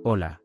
Hola.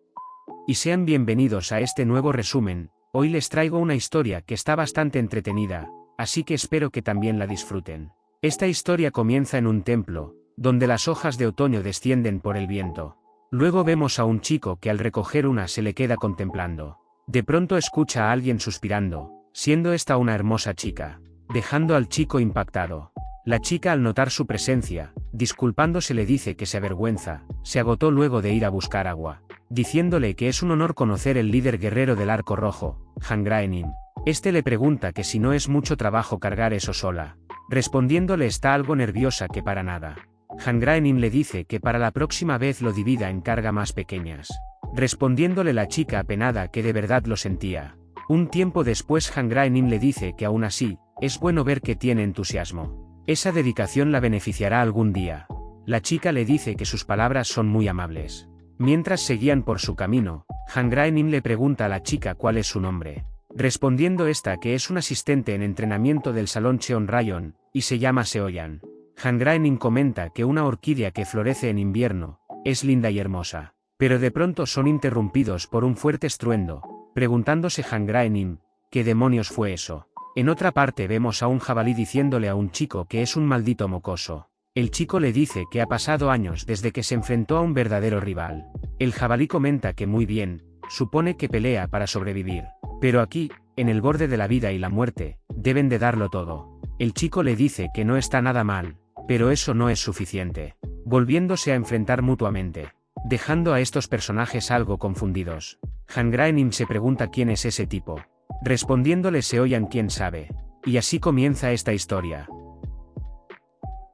Y sean bienvenidos a este nuevo resumen. Hoy les traigo una historia que está bastante entretenida, así que espero que también la disfruten. Esta historia comienza en un templo, donde las hojas de otoño descienden por el viento. Luego vemos a un chico que al recoger una se le queda contemplando. De pronto escucha a alguien suspirando, siendo esta una hermosa chica, dejando al chico impactado. La chica, al notar su presencia, disculpándose, le dice que se avergüenza, se agotó luego de ir a buscar agua, diciéndole que es un honor conocer el líder guerrero del Arco Rojo, Hangraenim. Este le pregunta que si no es mucho trabajo cargar eso sola. Respondiéndole está algo nerviosa, que para nada. Hangraenim le dice que para la próxima vez lo divida en cargas más pequeñas. Respondiéndole la chica apenada que de verdad lo sentía. Un tiempo después Hangraenim le dice que aún así, es bueno ver que tiene entusiasmo. Esa dedicación la beneficiará algún día. La chica le dice que sus palabras son muy amables. Mientras seguían por su camino, Hangraenim le pregunta a la chica cuál es su nombre. Respondiendo esta que es un asistente en entrenamiento del salón Cheonrayon, y se llama Seoyan. Hangraenim comenta que una orquídea que florece en invierno, es linda y hermosa. Pero de pronto son interrumpidos por un fuerte estruendo, preguntándose Hangraenim, ¿qué demonios fue eso? En otra parte vemos a un jabalí diciéndole a un chico que es un maldito mocoso. El chico le dice que ha pasado años desde que se enfrentó a un verdadero rival. El jabalí comenta que muy bien, supone que pelea para sobrevivir. Pero aquí, en el borde de la vida y la muerte, deben de darlo todo. El chico le dice que no está nada mal, pero eso no es suficiente. Volviéndose a enfrentar mutuamente, dejando a estos personajes algo confundidos. Hangraenim se pregunta quién es ese tipo. Respondiéndole Seoyan quién sabe. Y así comienza esta historia.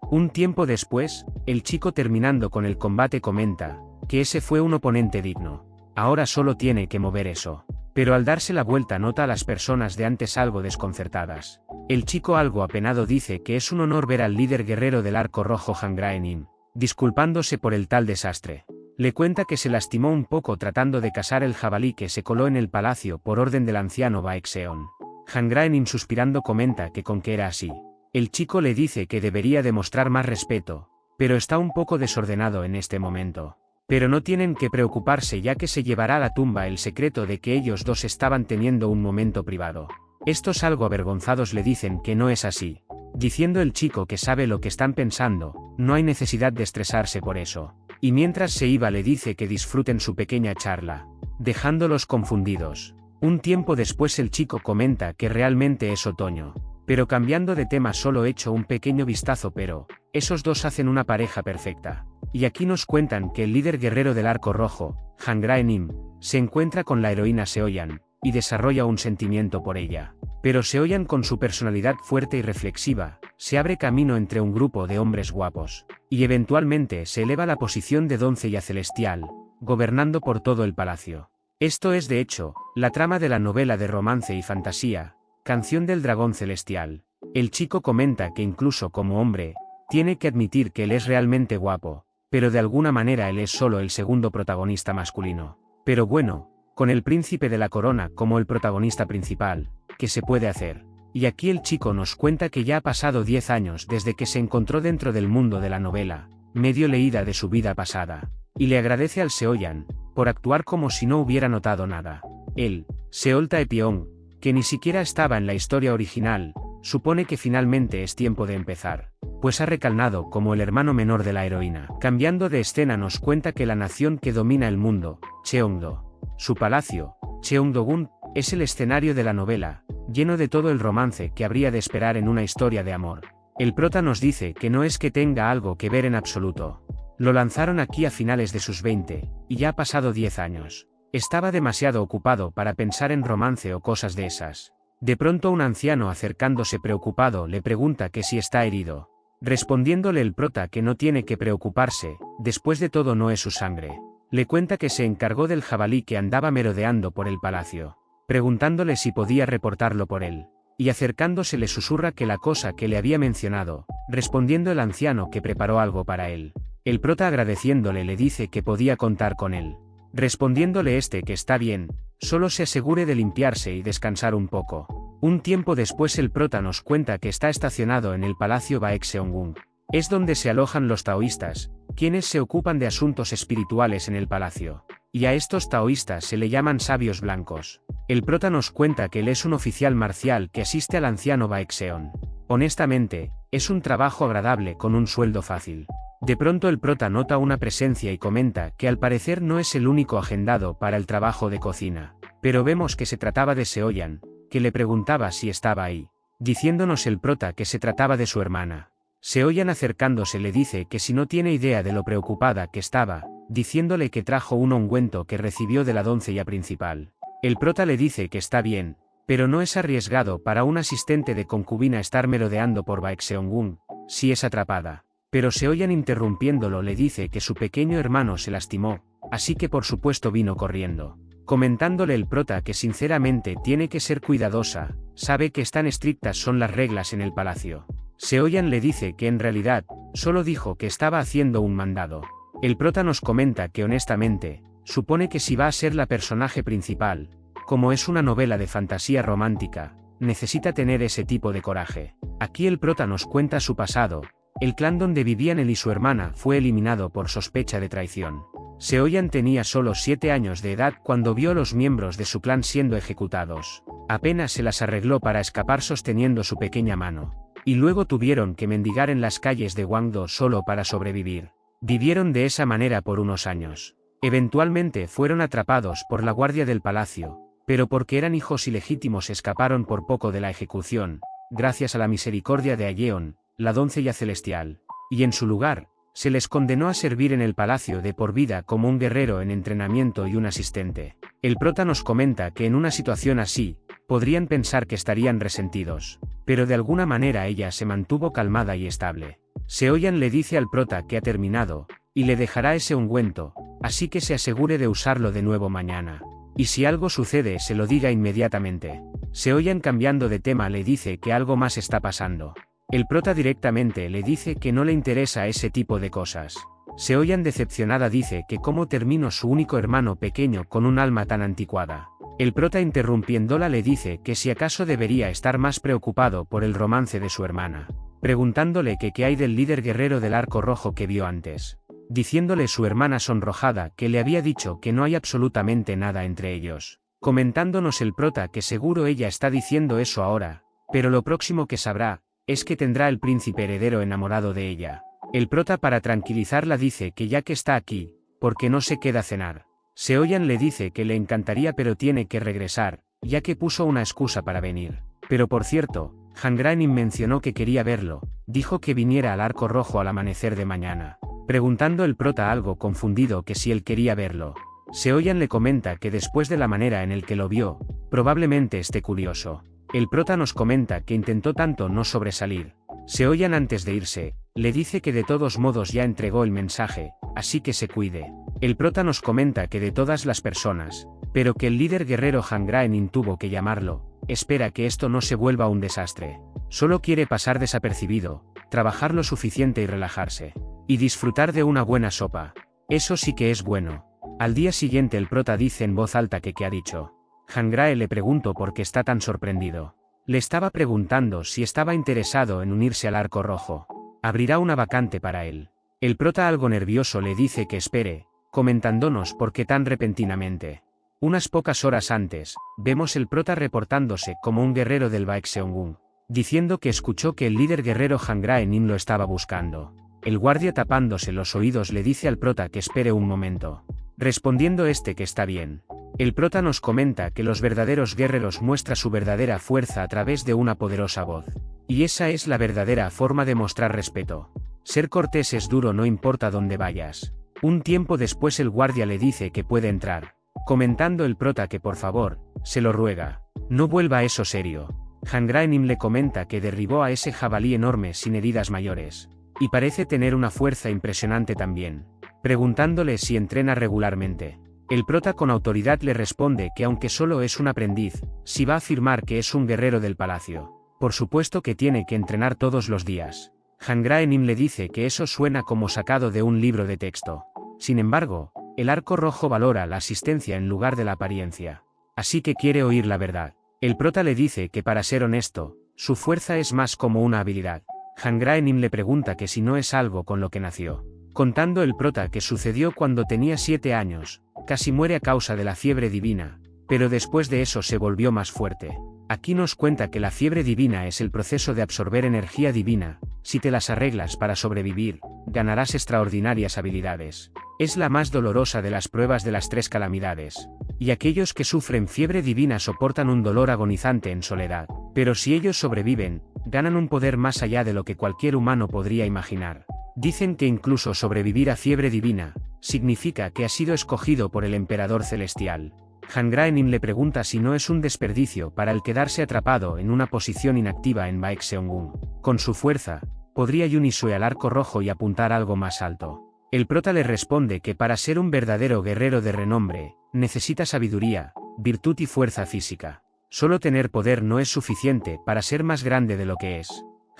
Un tiempo después, el chico, terminando con el combate, comenta que ese fue un oponente digno. Ahora solo tiene que mover eso. Pero al darse la vuelta nota a las personas de antes algo desconcertadas. El chico, algo apenado, dice que es un honor ver al líder guerrero del Arco Rojo Hangraenim, disculpándose por el tal desastre. Le cuenta que se lastimó un poco tratando de cazar el jabalí que se coló en el palacio por orden del anciano Baekseon. Hangraenim, suspirando, comenta que con que era así. El chico le dice que debería demostrar más respeto, pero está un poco desordenado en este momento. Pero no tienen que preocuparse, ya que se llevará a la tumba el secreto de que ellos dos estaban teniendo un momento privado. Estos, algo avergonzados, le dicen que no es así, diciendo el chico que sabe lo que están pensando, no hay necesidad de estresarse por eso. Y mientras se iba le dice que disfruten su pequeña charla, dejándolos confundidos. Un tiempo después el chico comenta que realmente es otoño. Pero cambiando de tema, solo echo un pequeño vistazo, pero esos dos hacen una pareja perfecta. Y aquí nos cuentan que el líder guerrero del Arco Rojo, Hangraenim, se encuentra con la heroína Seoyan, y desarrolla un sentimiento por ella. Pero Seoyan, con su personalidad fuerte y reflexiva, se abre camino entre un grupo de hombres guapos, y eventualmente se eleva a la posición de doncella celestial, gobernando por todo el palacio. Esto es, de hecho, la trama de la novela de romance y fantasía, Canción del Dragón Celestial. El chico comenta que incluso como hombre, tiene que admitir que él es realmente guapo, pero de alguna manera él es solo el segundo protagonista masculino. Pero bueno, con el príncipe de la corona como el protagonista principal, ¿qué se puede hacer? Y aquí el chico nos cuenta que ya ha pasado 10 años desde que se encontró dentro del mundo de la novela, medio leída de su vida pasada, y le agradece al Seoyan, por actuar como si no hubiera notado nada. Él, Seol Taepyeong, que ni siquiera estaba en la historia original, supone que finalmente es tiempo de empezar, pues ha recalnado como el hermano menor de la heroína. Cambiando de escena nos cuenta que la nación que domina el mundo, Cheongdo, su palacio, Cheongdo-gun, es el escenario de la novela, lleno de todo el romance que habría de esperar en una historia de amor. El prota nos dice que no es que tenga algo que ver en absoluto. Lo lanzaron aquí a finales de sus 20, y ya ha pasado 10 años. Estaba demasiado ocupado para pensar en romance o cosas de esas. De pronto un anciano, acercándose preocupado, le pregunta que si está herido. Respondiéndole el prota que no tiene que preocuparse, después de todo no es su sangre. Le cuenta que se encargó del jabalí que andaba merodeando por el palacio, preguntándole si podía reportarlo por él. Y acercándose le susurra que la cosa que le había mencionado, respondiendo el anciano que preparó algo para él. El prota, agradeciéndole, le dice que podía contar con él. Respondiéndole este que está bien, solo se asegure de limpiarse y descansar un poco. Un tiempo después el prota nos cuenta que está estacionado en el palacio Baekseongung. Es donde se alojan los taoístas, quienes se ocupan de asuntos espirituales en el palacio. y a estos taoístas se le llaman sabios blancos. El prota nos cuenta que él es un oficial marcial que asiste al anciano Baekseon. Honestamente, es un trabajo agradable con un sueldo fácil. De pronto el prota nota una presencia y comenta que al parecer no es el único agendado para el trabajo de cocina. Pero vemos que se trataba de Seoyan, que le preguntaba si estaba ahí, diciéndonos el prota que se trataba de su hermana. Seoyan acercándose le dice que si no tiene idea de lo preocupada que estaba, diciéndole que trajo un ungüento que recibió de la doncella principal. El prota le dice que está bien, pero no es arriesgado para un asistente de concubina estar merodeando por Baekseongun, si es atrapada. Pero Seoyan interrumpiéndolo le dice que su pequeño hermano se lastimó, así que por supuesto vino corriendo. Comentándole el prota que sinceramente tiene que ser cuidadosa, sabe que tan estrictas son las reglas en el palacio. Seoyan le dice que en realidad, solo dijo que estaba haciendo un mandado. El prota nos comenta que honestamente, supone que si va a ser la personaje principal, como es una novela de fantasía romántica, necesita tener ese tipo de coraje. Aquí el prota nos cuenta su pasado. El clan donde vivían él y su hermana fue eliminado por sospecha de traición. Seoyan tenía solo 7 años de edad cuando vio a los miembros de su clan siendo ejecutados. Apenas se las arregló para escapar sosteniendo su pequeña mano. Y luego tuvieron que mendigar en las calles de Gwangdo solo para sobrevivir. Vivieron de esa manera por unos años. Eventualmente fueron atrapados por la guardia del palacio, pero porque eran hijos ilegítimos escaparon por poco de la ejecución, gracias a la misericordia de Aeon, la doncella celestial, y en su lugar, se les condenó a servir en el palacio de por vida como un guerrero en entrenamiento y un asistente. El prota nos comenta que en una situación así, podrían pensar que estarían resentidos, pero de alguna manera ella se mantuvo calmada y estable. Seoyan le dice al prota que ha terminado, y le dejará ese ungüento, así que se asegure de usarlo de nuevo mañana. Y si algo sucede se lo diga inmediatamente. Seoyan cambiando de tema le dice que algo más está pasando. El prota directamente le dice que no le interesa ese tipo de cosas. Seoyan decepcionada dice que cómo terminó su único hermano pequeño con un alma tan anticuada. El prota interrumpiéndola le dice que si acaso debería estar más preocupado por el romance de su hermana. Preguntándole que qué hay del líder guerrero del arco rojo que vio antes. Diciéndole su hermana sonrojada que le había dicho que no hay absolutamente nada entre ellos. Comentándonos el prota que seguro ella está diciendo eso ahora, pero lo próximo que sabrá, es que tendrá el príncipe heredero enamorado de ella. El prota para tranquilizarla dice que ya que está aquí, porque no se queda a cenar. Seoyan le dice que le encantaría pero tiene que regresar, ya que puso una excusa para venir. Pero por cierto, Hangraenim mencionó que quería verlo, dijo que viniera al arco rojo al amanecer de mañana. Preguntando el prota algo confundido que si él quería verlo. Seoyan le comenta que después de la manera en el que lo vio, probablemente esté curioso. El prota nos comenta que intentó tanto no sobresalir. Seoyan antes de irse, le dice que de todos modos ya entregó el mensaje, así que se cuide. El prota nos comenta que de todas las personas, pero que el líder guerrero Hangraenim tuvo que llamarlo, espera que esto no se vuelva un desastre. Solo quiere pasar desapercibido, trabajar lo suficiente y relajarse. Y disfrutar de una buena sopa. Eso sí que es bueno. Al día siguiente el prota dice en voz alta que ¿qué ha dicho? Hangrae le preguntó por qué está tan sorprendido. Le estaba preguntando si estaba interesado en unirse al arco rojo. Abrirá una vacante para él. El prota algo nervioso le dice que espere, comentándonos por qué tan repentinamente. Unas pocas horas antes, vemos el prota reportándose como un guerrero del Baekseongun, diciendo que escuchó que el líder guerrero Hangraenim lo estaba buscando. El guardia tapándose los oídos le dice al prota que espere un momento. Respondiendo este que está bien. El prota nos comenta que los verdaderos guerreros muestran su verdadera fuerza a través de una poderosa voz. Y esa es la verdadera forma de mostrar respeto. Ser cortés es duro no importa dónde vayas. Un tiempo después el guardia le dice que puede entrar. Comentando el prota que por favor, se lo ruega, no vuelva a eso serio. Hangraenim le comenta que derribó a ese jabalí enorme sin heridas mayores. Y parece tener una fuerza impresionante también. Preguntándole si entrena regularmente. El prota con autoridad le responde que aunque solo es un aprendiz, sí va a afirmar que es un guerrero del palacio. Por supuesto que tiene que entrenar todos los días. Hangraenim le dice que eso suena como sacado de un libro de texto. Sin embargo, el arco rojo valora la asistencia en lugar de la apariencia. Así que quiere oír la verdad. El prota le dice que para ser honesto, su fuerza es más como una habilidad. Hangraenim le pregunta que si no es algo con lo que nació. Contando el prota que sucedió cuando tenía 7 años, casi muere a causa de la fiebre divina, pero después de eso se volvió más fuerte. Aquí nos cuenta que la fiebre divina es el proceso de absorber energía divina. Si te las arreglas para sobrevivir, ganarás extraordinarias habilidades. Es la más dolorosa de las pruebas de las 3 calamidades. Y aquellos que sufren fiebre divina soportan un dolor agonizante en soledad. Pero si ellos sobreviven, ganan un poder más allá de lo que cualquier humano podría imaginar. Dicen que incluso sobrevivir a fiebre divina significa que ha sido escogido por el emperador celestial. Han Graenim le pregunta si no es un desperdicio para él quedarse atrapado en una posición inactiva en Baekseongun. Con su fuerza, podría unirse al arco rojo y apuntar algo más alto. El prota le responde que para ser un verdadero guerrero de renombre, necesita sabiduría, virtud y fuerza física. Solo tener poder no es suficiente para ser más grande de lo que es.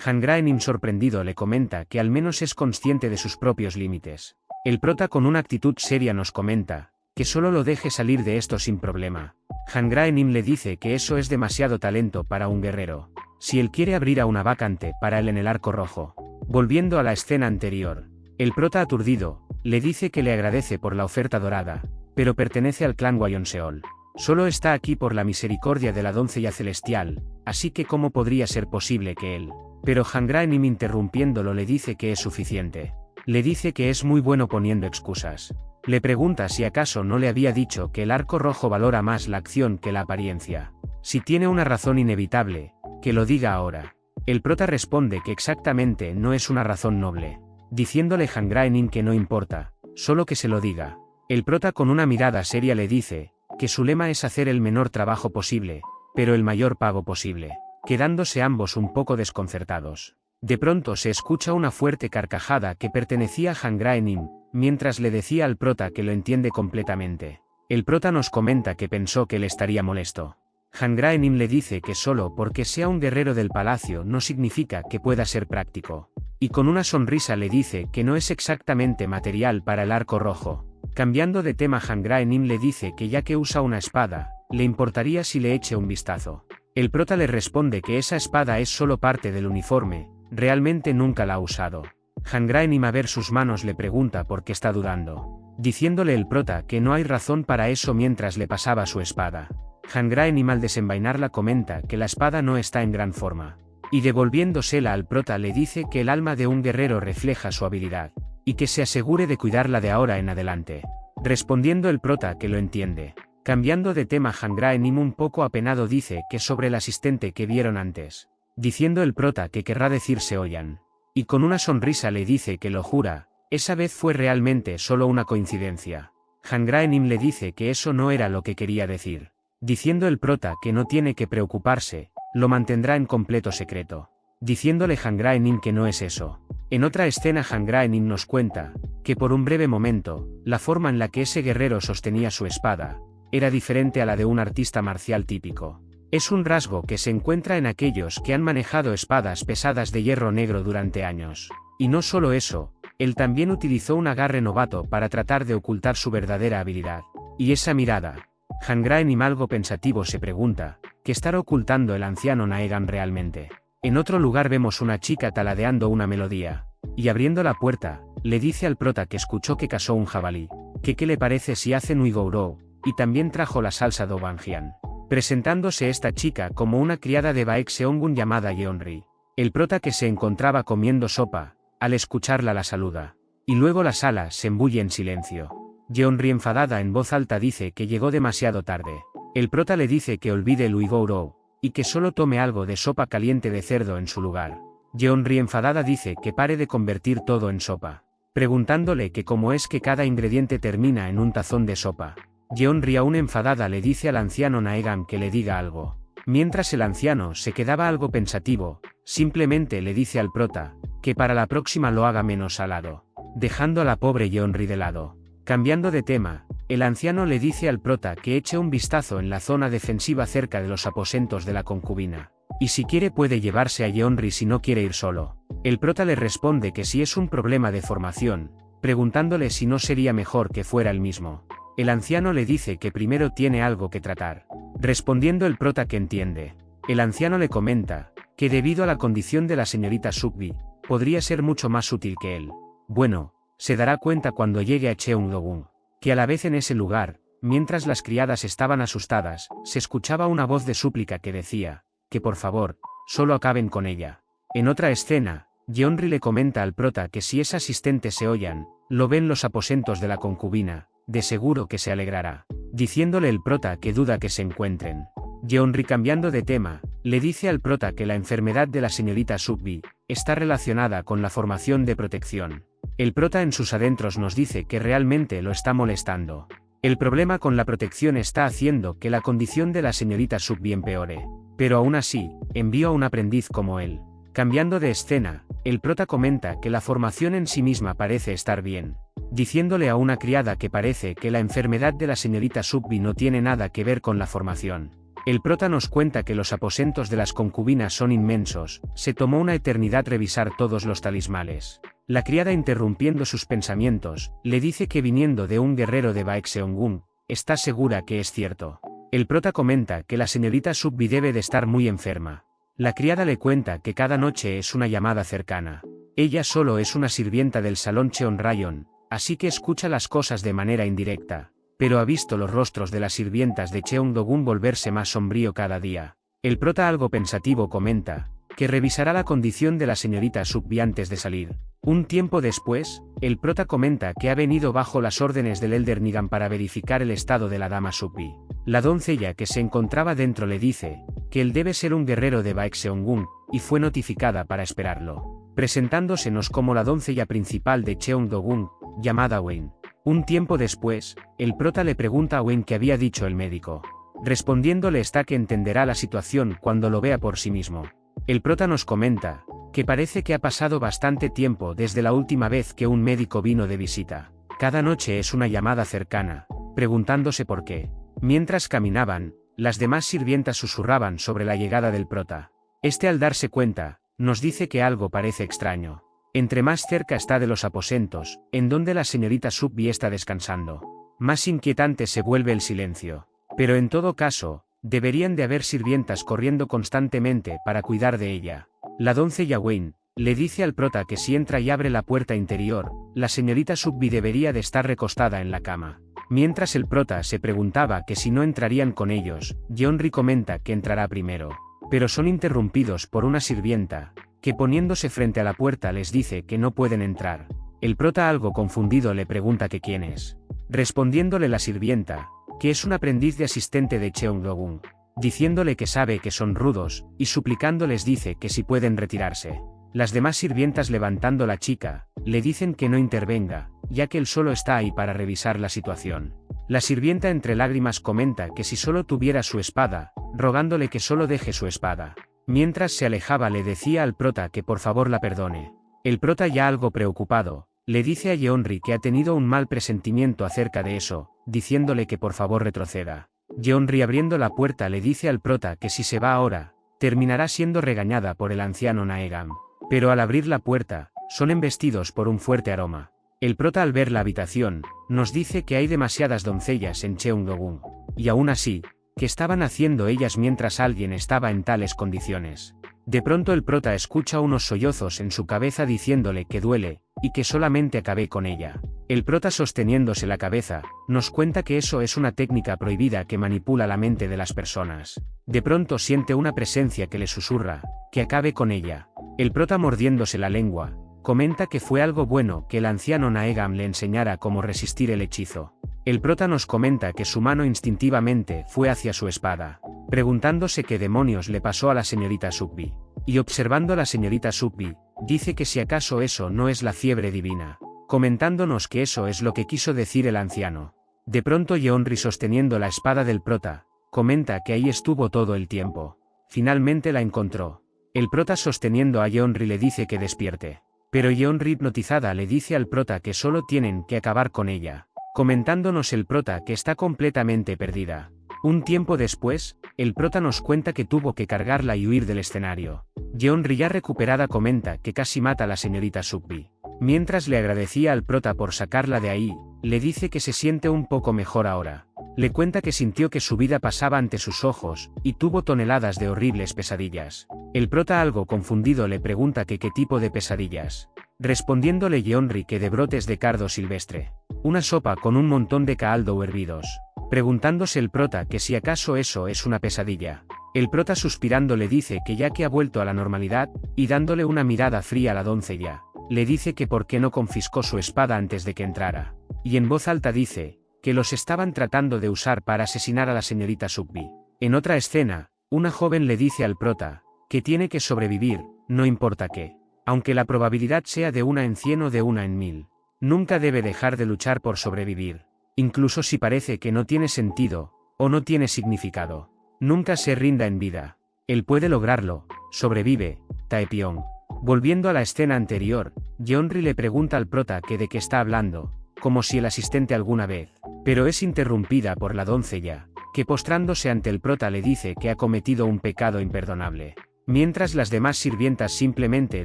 Han Graenim sorprendido le comenta que al menos es consciente de sus propios límites. El prota con una actitud seria nos comenta que solo lo deje salir de esto sin problema. Han Graenim le dice que eso es demasiado talento para un guerrero. Si él quiere abrir a una vacante para él en el arco rojo. Volviendo a la escena anterior, el prota aturdido le dice que le agradece por la oferta dorada, pero pertenece al clan Wayonseol. Solo está aquí por la misericordia de la doncella celestial, así que ¿cómo podría ser posible que él? Pero Han Graenim interrumpiéndolo le dice que es suficiente. Le dice que es muy bueno poniendo excusas. Le pregunta si acaso no le había dicho que el arco rojo valora más la acción que la apariencia. Si tiene una razón inevitable, que lo diga ahora. El prota responde que exactamente no es una razón noble, diciéndole Han Graenim que no importa, solo que se lo diga. El prota con una mirada seria le dice que su lema es hacer el menor trabajo posible, pero el mayor pago posible, quedándose ambos un poco desconcertados. De pronto se escucha una fuerte carcajada que pertenecía a Han Graenim, mientras le decía al prota que lo entiende completamente. El prota nos comenta que pensó que él estaría molesto. Han Graenim le dice que solo porque sea un guerrero del palacio no significa que pueda ser práctico. Y con una sonrisa le dice que no es exactamente material para el arco rojo. Cambiando de tema, Han Graenim le dice que ya que usa una espada, le importaría si le eche un vistazo. El prota le responde que esa espada es solo parte del uniforme, realmente nunca la ha usado. Han Graenim a ver sus manos le pregunta por qué está dudando, diciéndole el prota que no hay razón para eso mientras le pasaba su espada. Han Graenim al desenvainarla comenta que la espada no está en gran forma, y devolviéndosela al prota le dice que el alma de un guerrero refleja su habilidad, y que se asegure de cuidarla de ahora en adelante. Respondiendo el prota que lo entiende. Cambiando de tema, Han Graenim un poco apenado dice que sobre el asistente que vieron antes, diciendo el prota que querrá decir Seoyan. Y con una sonrisa le dice que lo jura, esa vez fue realmente solo una coincidencia. Han Graenim le dice que eso no era lo que quería decir, diciendo el prota que no tiene que preocuparse, lo mantendrá en completo secreto. Diciéndole Han Graenim que no es eso. En otra escena Han Graenim nos cuenta que por un breve momento, la forma en la que ese guerrero sostenía su espada era diferente a la de un artista marcial típico. Es un rasgo que se encuentra en aquellos que han manejado espadas pesadas de hierro negro durante años. Y no solo eso, él también utilizó un agarre novato para tratar de ocultar su verdadera habilidad. Y esa mirada. Han Graenim algo pensativo se pregunta, ¿qué estará ocultando el anciano Naegan realmente? En otro lugar vemos una chica taladeando una melodía, y abriendo la puerta, le dice al prota que escuchó que cazó un jabalí, que qué le parece si hace Nuigouro, y también trajo la salsa Dobanjian. Presentándose esta chica como una criada de Baekseongun llamada Yeonri. El prota que se encontraba comiendo sopa, al escucharla la saluda. Y luego la sala se embulle en silencio. Yeonri enfadada en voz alta dice que llegó demasiado tarde. El prota le dice que olvide el Uigouro, y que solo tome algo de sopa caliente de cerdo en su lugar. Yeonri enfadada dice que pare de convertir todo en sopa, preguntándole que cómo es que cada ingrediente termina en un tazón de sopa. Yeonri aún enfadada le dice al anciano Naegan que le diga algo. Mientras el anciano se quedaba algo pensativo, simplemente le dice al prota que para la próxima lo haga menos salado, dejando a la pobre Yeonri de lado. Cambiando de tema, el anciano le dice al prota que eche un vistazo en la zona defensiva cerca de los aposentos de la concubina, y si quiere puede llevarse a Yeonri si no quiere ir solo. El prota le responde que si es un problema de formación, preguntándole si no sería mejor que fuera él mismo. El anciano le dice que primero tiene algo que tratar. Respondiendo el prota que entiende. El anciano le comenta que debido a la condición de la señorita Sukbi, podría ser mucho más útil que él. Bueno, se dará cuenta cuando llegue a Cheongdo-gun. que a la vez en ese lugar, mientras las criadas estaban asustadas, se escuchaba una voz de súplica que decía, que por favor, solo acaben con ella. En otra escena, Yeonri le comenta al prota que si es asistente se oyan, lo ven los aposentos de la concubina, de seguro que se alegrará, diciéndole el prota que duda que se encuentren. Yeonri, cambiando de tema, le dice al prota que la enfermedad de la señorita Subbi está relacionada con la formación de protección. El prota en sus adentros nos dice que realmente lo está molestando. El problema con la protección está haciendo que la condición de la señorita Subbi empeore, pero aún así, envió a un aprendiz como él. Cambiando de escena, el prota comenta que la formación en sí misma parece estar bien, diciéndole a una criada que parece que la enfermedad de la señorita Subbi no tiene nada que ver con la formación. El prota nos cuenta que los aposentos de las concubinas son inmensos, se tomó una eternidad revisar todos los talismanes. La criada, interrumpiendo sus pensamientos, le dice que viniendo de un guerrero de Baekseongun, está segura que es cierto. El prota comenta que la señorita Subbi debe de estar muy enferma. La criada le cuenta que cada noche es una llamada cercana. Ella solo es una sirvienta del salón Cheonrayon, así que escucha las cosas de manera indirecta, pero ha visto los rostros de las sirvientas de Cheongdogun volverse más sombrío cada día. El prota, algo pensativo, comenta que revisará la condición de la señorita Subbi antes de salir. Un tiempo después, el prota comenta que ha venido bajo las órdenes del Elder Nigan para verificar el estado de la dama Subbi. La doncella que se encontraba dentro le dice que él debe ser un guerrero de Baekseongun, y fue notificada para esperarlo, presentándosenos como la doncella principal de Cheongdogun, llamada Wayne. Un tiempo después, el prota le pregunta a Wayne qué había dicho el médico. Respondiéndole está que entenderá la situación cuando lo vea por sí mismo. El prota nos comenta que parece que ha pasado bastante tiempo desde la última vez que un médico vino de visita. Cada noche es una llamada cercana, preguntándose por qué. Mientras caminaban, las demás sirvientas susurraban sobre la llegada del prota. Este, al darse cuenta, nos dice que algo parece extraño. Entre más cerca está de los aposentos, en donde la señorita Subbi está descansando, más inquietante se vuelve el silencio. Pero en todo caso, deberían de haber sirvientas corriendo constantemente para cuidar de ella. La doncella Wayne le dice al prota que si entra y abre la puerta interior, la señorita Subbi debería de estar recostada en la cama. Mientras el prota se preguntaba que si no entrarían con ellos, Yeonri comenta que entrará primero, pero son interrumpidos por una sirvienta, que poniéndose frente a la puerta les dice que no pueden entrar. El prota, algo confundido, le pregunta que quién es, respondiéndole la sirvienta que es un aprendiz de asistente de Cheongdogun, diciéndole que sabe que son rudos, y suplicándoles dice que si pueden retirarse. Las demás sirvientas, levantando la chica, le dicen que no intervenga, ya que él solo está ahí para revisar la situación. La sirvienta, entre lágrimas, comenta que si solo tuviera su espada, rogándole que solo deje su espada. Mientras se alejaba le decía al prota que por favor la perdone. El prota, ya algo preocupado, le dice a Yeonri que ha tenido un mal presentimiento acerca de eso, diciéndole que por favor retroceda. Yeonri, abriendo la puerta, le dice al prota que si se va ahora, terminará siendo regañada por el anciano Naegam. Pero al abrir la puerta, son embestidos por un fuerte aroma. El prota, al ver la habitación, nos dice que hay demasiadas doncellas en Cheongdogun, y aún así, ¿qué estaban haciendo ellas mientras alguien estaba en tales condiciones? De pronto el prota escucha unos sollozos en su cabeza diciéndole que duele, y que solamente acabe con ella. El prota, sosteniéndose la cabeza, nos cuenta que eso es una técnica prohibida que manipula la mente de las personas. De pronto siente una presencia que le susurra que acabe con ella. El prota, mordiéndose la lengua, comenta que fue algo bueno que el anciano Naegam le enseñara cómo resistir el hechizo. El prota nos comenta que su mano instintivamente fue hacia su espada, preguntándose qué demonios le pasó a la señorita Subbi. Y observando a la señorita Subbi, dice que si acaso eso no es la fiebre divina, comentándonos que eso es lo que quiso decir el anciano. De pronto Yeonri, sosteniendo la espada del prota, comenta que ahí estuvo todo el tiempo. Finalmente la encontró. El prota, sosteniendo a Yeonri, le dice que despierte. Pero Yeonri, hipnotizada, le dice al prota que solo tienen que acabar con ella, comentándonos el prota que está completamente perdida. Un tiempo después, el prota nos cuenta que tuvo que cargarla y huir del escenario. Yeonri, ya recuperada, comenta que casi mata a la señorita Subbi. Mientras le agradecía al prota por sacarla de ahí, le dice que se siente un poco mejor ahora. Le cuenta que sintió que su vida pasaba ante sus ojos, y tuvo toneladas de horribles pesadillas. El prota, algo confundido, le pregunta que qué tipo de pesadillas, respondiéndole Yeonri que de brotes de cardo silvestre. una sopa con un montón de caldo hervidos. Preguntándose el prota que si acaso eso es una pesadilla. El prota suspirando le dice que ya que ha vuelto a la normalidad, y dándole una mirada fría a la doncella, le dice que por qué no confiscó su espada antes de que entrara. Y en voz alta dice, que los estaban tratando de usar para asesinar a la señorita Sugby. En otra escena, una joven le dice al prota, que tiene que sobrevivir, no importa qué. Aunque la probabilidad sea de 1 en 100 o de 1 en 1000. Nunca debe dejar de luchar por sobrevivir. Incluso si parece que no tiene sentido, o no tiene significado. Nunca se rinda en vida. Él puede lograrlo, sobrevive, Taepyeong. Volviendo a la escena anterior, Yeonri le pregunta al prota que de qué está hablando, como si el asistente alguna vez, pero es interrumpida por la doncella, que postrándose ante el prota le dice que ha cometido un pecado imperdonable. Mientras las demás sirvientas simplemente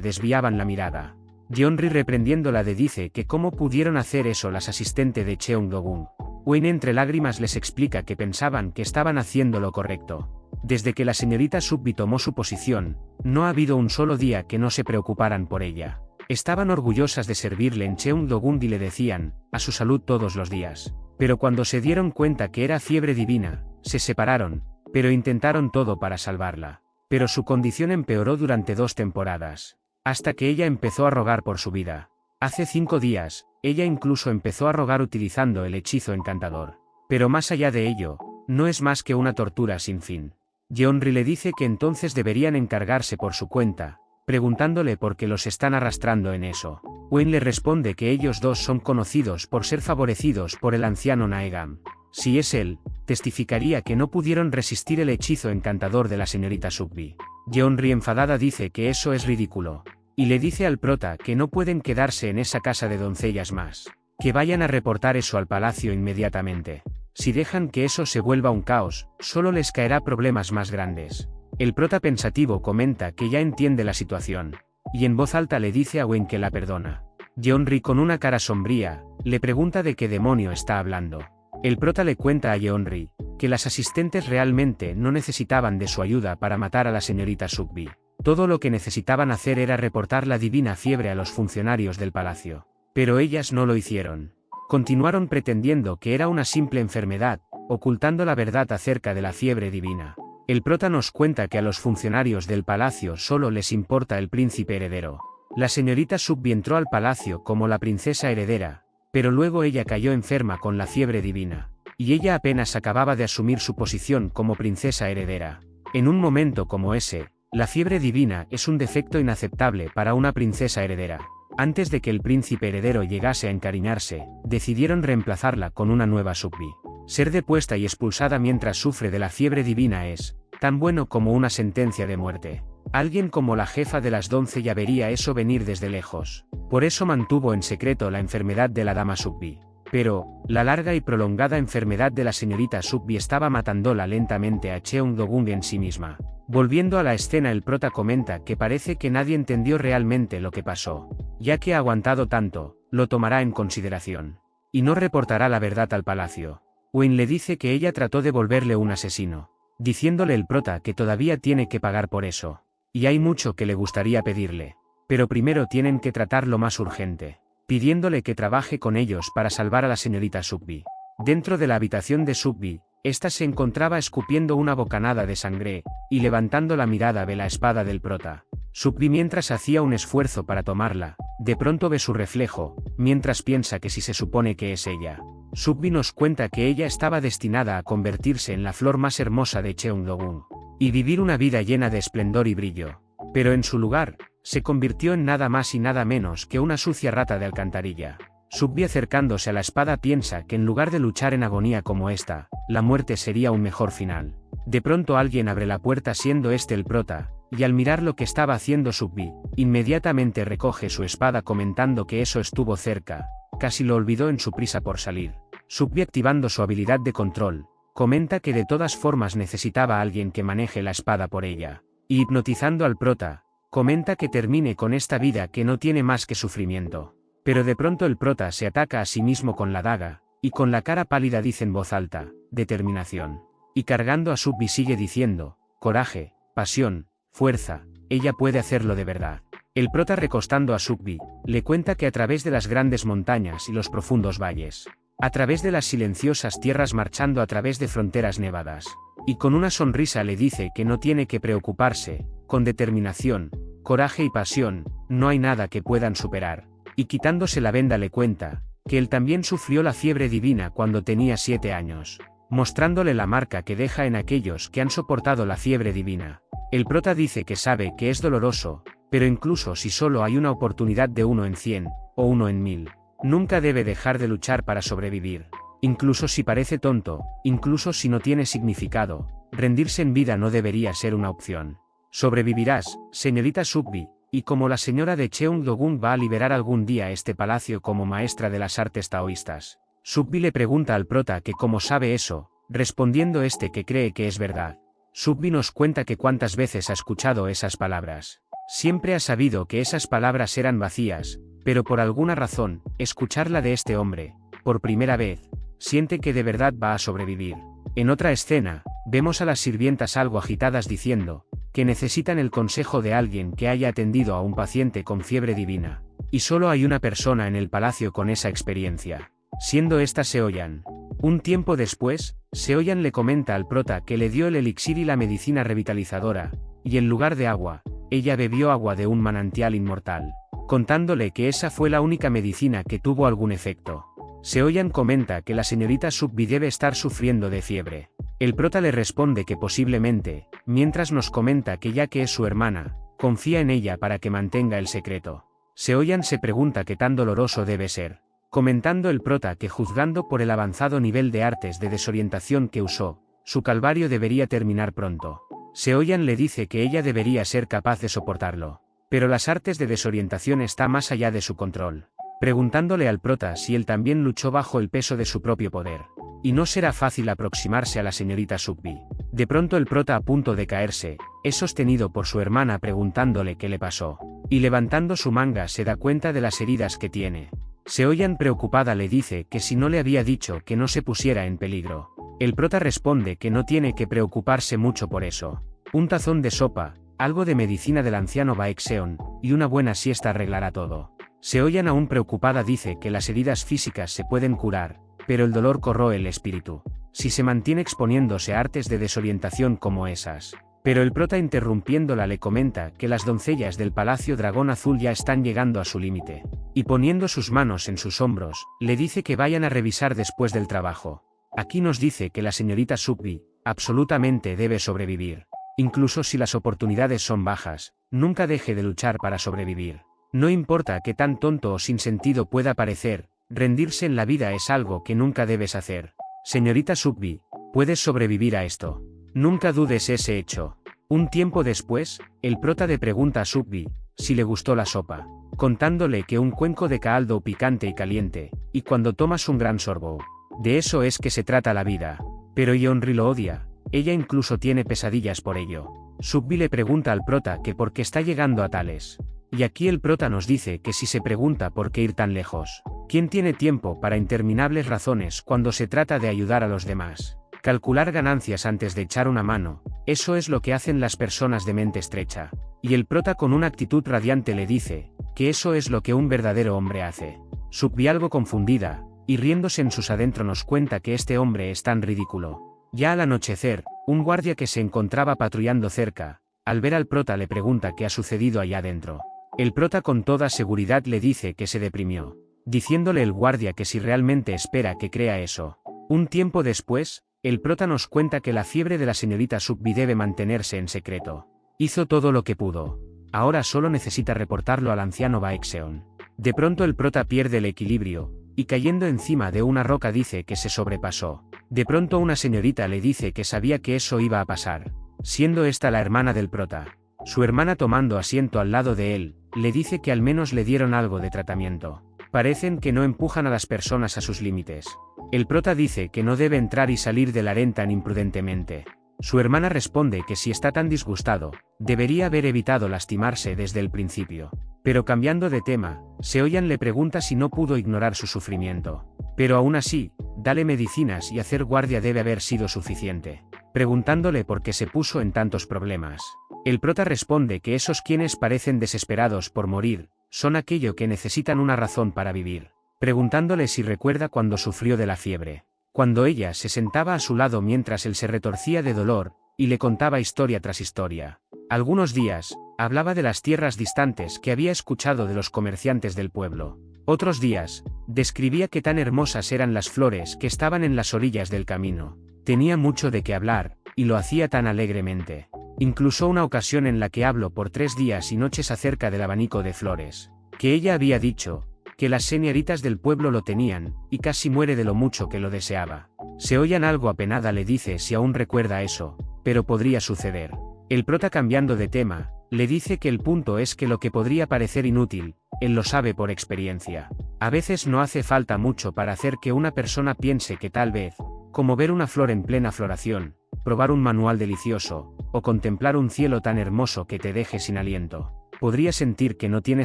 desviaban la mirada. Yeonri reprendiéndola le dice que cómo pudieron hacer eso las asistentes de Cheong Do-gun. Wayne entre lágrimas les explica que pensaban que estaban haciendo lo correcto. Desde que la señorita Sugby tomó su posición, no ha habido un solo día que no se preocuparan por ella. Estaban orgullosas de servirle en Cheong Do-gun y le decían, a su salud todos los días. Pero cuando se dieron cuenta que era fiebre divina, se separaron, pero intentaron todo para salvarla. Pero su condición empeoró durante 2 temporadas. Hasta que ella empezó a rogar por su vida. Hace 5 días, ella incluso empezó a rogar utilizando el hechizo encantador. Pero más allá de ello, no es más que una tortura sin fin. Yeonri le dice que entonces deberían encargarse por su cuenta, preguntándole por qué los están arrastrando en eso. Wayne le responde que ellos dos son conocidos por ser favorecidos por el anciano Naegam. Si es él, testificaría que no pudieron resistir el hechizo encantador de la señorita Sugby. Yeonri enfadada dice que eso es ridículo. Y le dice al prota que no pueden quedarse en esa casa de doncellas más. Que vayan a reportar eso al palacio inmediatamente. Si dejan que eso se vuelva un caos, solo les caerá problemas más grandes. El prota pensativo comenta que ya entiende la situación. Y en voz alta le dice a Wayne que la perdona. Yeonri con una cara sombría, le pregunta de qué demonio está hablando. El prota le cuenta a Yeonri, que las asistentes realmente no necesitaban de su ayuda para matar a la señorita Sugby. Todo lo que necesitaban hacer era reportar la divina fiebre a los funcionarios del palacio. Pero ellas no lo hicieron. Continuaron pretendiendo que era una simple enfermedad, ocultando la verdad acerca de la fiebre divina. El prota nos cuenta que a los funcionarios del palacio solo les importa el príncipe heredero. La señorita Sugby entró al palacio como la princesa heredera, pero luego ella cayó enferma con la fiebre divina, y ella apenas acababa de asumir su posición como princesa heredera. En un momento como ese, la fiebre divina es un defecto inaceptable para una princesa heredera. Antes de que el príncipe heredero llegase a encariñarse, decidieron reemplazarla con una nueva Sugby. Ser depuesta y expulsada mientras sufre de la fiebre divina es tan bueno como una sentencia de muerte. Alguien como la jefa de las doncellas vería eso venir desde lejos. Por eso mantuvo en secreto la enfermedad de la dama Sugby. Pero, la larga y prolongada enfermedad de la señorita Sugby estaba matándola lentamente a Cheong Do-gun en sí misma. Volviendo a la escena, el prota comenta que parece que nadie entendió realmente lo que pasó. Ya que ha aguantado tanto, lo tomará en consideración. Y no reportará la verdad al palacio. Wayne le dice que ella trató de volverle un asesino. Diciéndole el prota que todavía tiene que pagar por eso. Y hay mucho que le gustaría pedirle. Pero primero tienen que tratar lo más urgente. Pidiéndole que trabaje con ellos para salvar a la señorita Sugby. Dentro de la habitación de Sugby, ésta se encontraba escupiendo una bocanada de sangre, y levantando la mirada ve la espada del prota. Sugby mientras hacía un esfuerzo para tomarla, de pronto ve su reflejo, mientras piensa que si se supone que es ella. Sugby nos cuenta que ella estaba destinada a convertirse en la flor más hermosa de Cheong Do-gun. Y vivir una vida llena de esplendor y brillo. Pero en su lugar, se convirtió en nada más y nada menos que una sucia rata de alcantarilla. Sugby acercándose a la espada piensa que en lugar de luchar en agonía como esta, la muerte sería un mejor final. De pronto alguien abre la puerta siendo este el prota, y al mirar lo que estaba haciendo Sugby, inmediatamente recoge su espada comentando que eso estuvo cerca, casi lo olvidó en su prisa por salir. Sugby activando su habilidad de control, comenta que de todas formas necesitaba a alguien que maneje la espada por ella, y hipnotizando al prota, comenta que termine con esta vida que no tiene más que sufrimiento. Pero de pronto el prota se ataca a sí mismo con la daga, y con la cara pálida dice en voz alta, determinación. Y cargando a Sugby sigue diciendo, coraje, pasión, fuerza, ella puede hacerlo de verdad. El prota, recostando a Sukbi, le cuenta que a través de las grandes montañas y los profundos valles, a través de las silenciosas tierras, marchando a través de fronteras nevadas, y con una sonrisa le dice que no tiene que preocuparse, con determinación, coraje y pasión, no hay nada que puedan superar, y quitándose la venda le cuenta que él también sufrió la fiebre divina cuando tenía 7 años, mostrándole la marca que deja en aquellos que han soportado la fiebre divina. El prota dice que sabe que es doloroso, pero incluso si solo hay una oportunidad de 1 en 100, o 1 en 1000, nunca debe dejar de luchar para sobrevivir. Incluso si parece tonto, incluso si no tiene significado, rendirse en vida no debería ser una opción. Sobrevivirás, señorita Sukbi, y como la señora de Cheongdo-gun va a liberar algún día este palacio como maestra de las artes taoístas. Sukbi le pregunta al prota que cómo sabe eso, respondiendo este que cree que es verdad. Sukbi nos cuenta que cuántas veces ha escuchado esas palabras. Siempre ha sabido que esas palabras eran vacías, pero por alguna razón, escucharla de este hombre, por primera vez, siente que de verdad va a sobrevivir. En otra escena, vemos a las sirvientas algo agitadas diciendo que necesitan el consejo de alguien que haya atendido a un paciente con fiebre divina, y solo hay una persona en el palacio con esa experiencia, siendo esta Seoyan. Un tiempo después, Seoyan le comenta al prota que le dio el elixir y la medicina revitalizadora, y en lugar de agua, ella bebió agua de un manantial inmortal, contándole que esa fue la única medicina que tuvo algún efecto. Seoyan comenta que la señorita Sukbi debe estar sufriendo de fiebre. El prota le responde que posiblemente, mientras nos comenta que ya que es su hermana, confía en ella para que mantenga el secreto. Seoyan se pregunta qué tan doloroso debe ser, comentando el prota que juzgando por el avanzado nivel de artes de desorientación que usó, su calvario debería terminar pronto. Seoyan le dice que ella debería ser capaz de soportarlo, pero las artes de desorientación está más allá de su control, preguntándole al prota si él también luchó bajo el peso de su propio poder. Y no será fácil aproximarse a la señorita Sukbi. De pronto el prota, a punto de caerse, es sostenido por su hermana preguntándole qué le pasó, y levantando su manga se da cuenta de las heridas que tiene. Seoyan, preocupada, le dice que si no le había dicho que no se pusiera en peligro. El prota responde que no tiene que preocuparse mucho por eso. Un tazón de sopa, algo de medicina del anciano Baekseon, y una buena siesta arreglará todo. Seoyan, aún preocupada, dice que las heridas físicas se pueden curar, pero el dolor corroe el espíritu, si se mantiene exponiéndose a artes de desorientación como esas. Pero el prota, interrumpiéndola, le comenta que las doncellas del Palacio Dragón Azul ya están llegando a su límite, y poniendo sus manos en sus hombros, le dice que vayan a revisar después del trabajo. Aquí nos dice que la señorita Sukbi, absolutamente debe sobrevivir. Incluso si las oportunidades son bajas, nunca deje de luchar para sobrevivir. No importa qué tan tonto o sin sentido pueda parecer, rendirse en la vida es algo que nunca debes hacer. Señorita Sukbi, puedes sobrevivir a esto. Nunca dudes ese hecho. Un tiempo después, el prota le pregunta a Sukbi si le gustó la sopa, contándole que un cuenco de caldo picante y caliente, y cuando tomas un gran sorbo, de eso es que se trata la vida. Pero Yeonri lo odia, ella incluso tiene pesadillas por ello. Sukbi le pregunta al prota que por qué está llegando a tales. Y aquí el prota nos dice que si se pregunta por qué ir tan lejos. ¿Quién tiene tiempo para interminables razones cuando se trata de ayudar a los demás? Calcular ganancias antes de echar una mano, eso es lo que hacen las personas de mente estrecha. Y el prota, con una actitud radiante, le dice que eso es lo que un verdadero hombre hace. Sukbi, algo confundida, y riéndose en sus adentros, nos cuenta que este hombre es tan ridículo. Ya al anochecer, un guardia que se encontraba patrullando cerca, al ver al prota, le pregunta qué ha sucedido allá adentro. El prota, con toda seguridad, le dice que se deprimió, diciéndole el guardia que si realmente espera que crea eso. Un tiempo después, el prota nos cuenta que la fiebre de la señorita Sukbi debe mantenerse en secreto. Hizo todo lo que pudo. Ahora solo necesita reportarlo al anciano Baekseon. De pronto el prota pierde el equilibrio, y cayendo encima de una roca dice que se sobrepasó. De pronto una señorita le dice que sabía que eso iba a pasar, siendo esta la hermana del prota. Su hermana, tomando asiento al lado de él, le dice que al menos le dieron algo de tratamiento. Parecen que no empujan a las personas a sus límites. El prota dice que no debe entrar y salir del harén tan imprudentemente. Su hermana responde que si está tan disgustado, debería haber evitado lastimarse desde el principio. Pero cambiando de tema, Seoyan le pregunta si no pudo ignorar su sufrimiento. Pero aún así, dale medicinas y hacer guardia debe haber sido suficiente, preguntándole por qué se puso en tantos problemas. El prota responde que esos quienes parecen desesperados por morir, son aquello que necesitan una razón para vivir, preguntándole si recuerda cuando sufrió de la fiebre, cuando ella se sentaba a su lado mientras él se retorcía de dolor, y le contaba historia tras historia. Algunos días, hablaba de las tierras distantes que había escuchado de los comerciantes del pueblo. Otros días, describía qué tan hermosas eran las flores que estaban en las orillas del camino. Tenía mucho de qué hablar, y lo hacía tan alegremente. Incluso una ocasión en la que habló por 3 días y noches acerca del abanico de flores, que ella había dicho, que las señoritas del pueblo lo tenían, y casi muere de lo mucho que lo deseaba. Se oían algo apenada le dice si aún recuerda eso, pero podría suceder. El prota cambiando de tema, le dice que el punto es que lo que podría parecer inútil, él lo sabe por experiencia. A veces no hace falta mucho para hacer que una persona piense que tal vez, como ver una flor en plena floración, probar un manual delicioso, o contemplar un cielo tan hermoso que te deje sin aliento, podría sentir que no tiene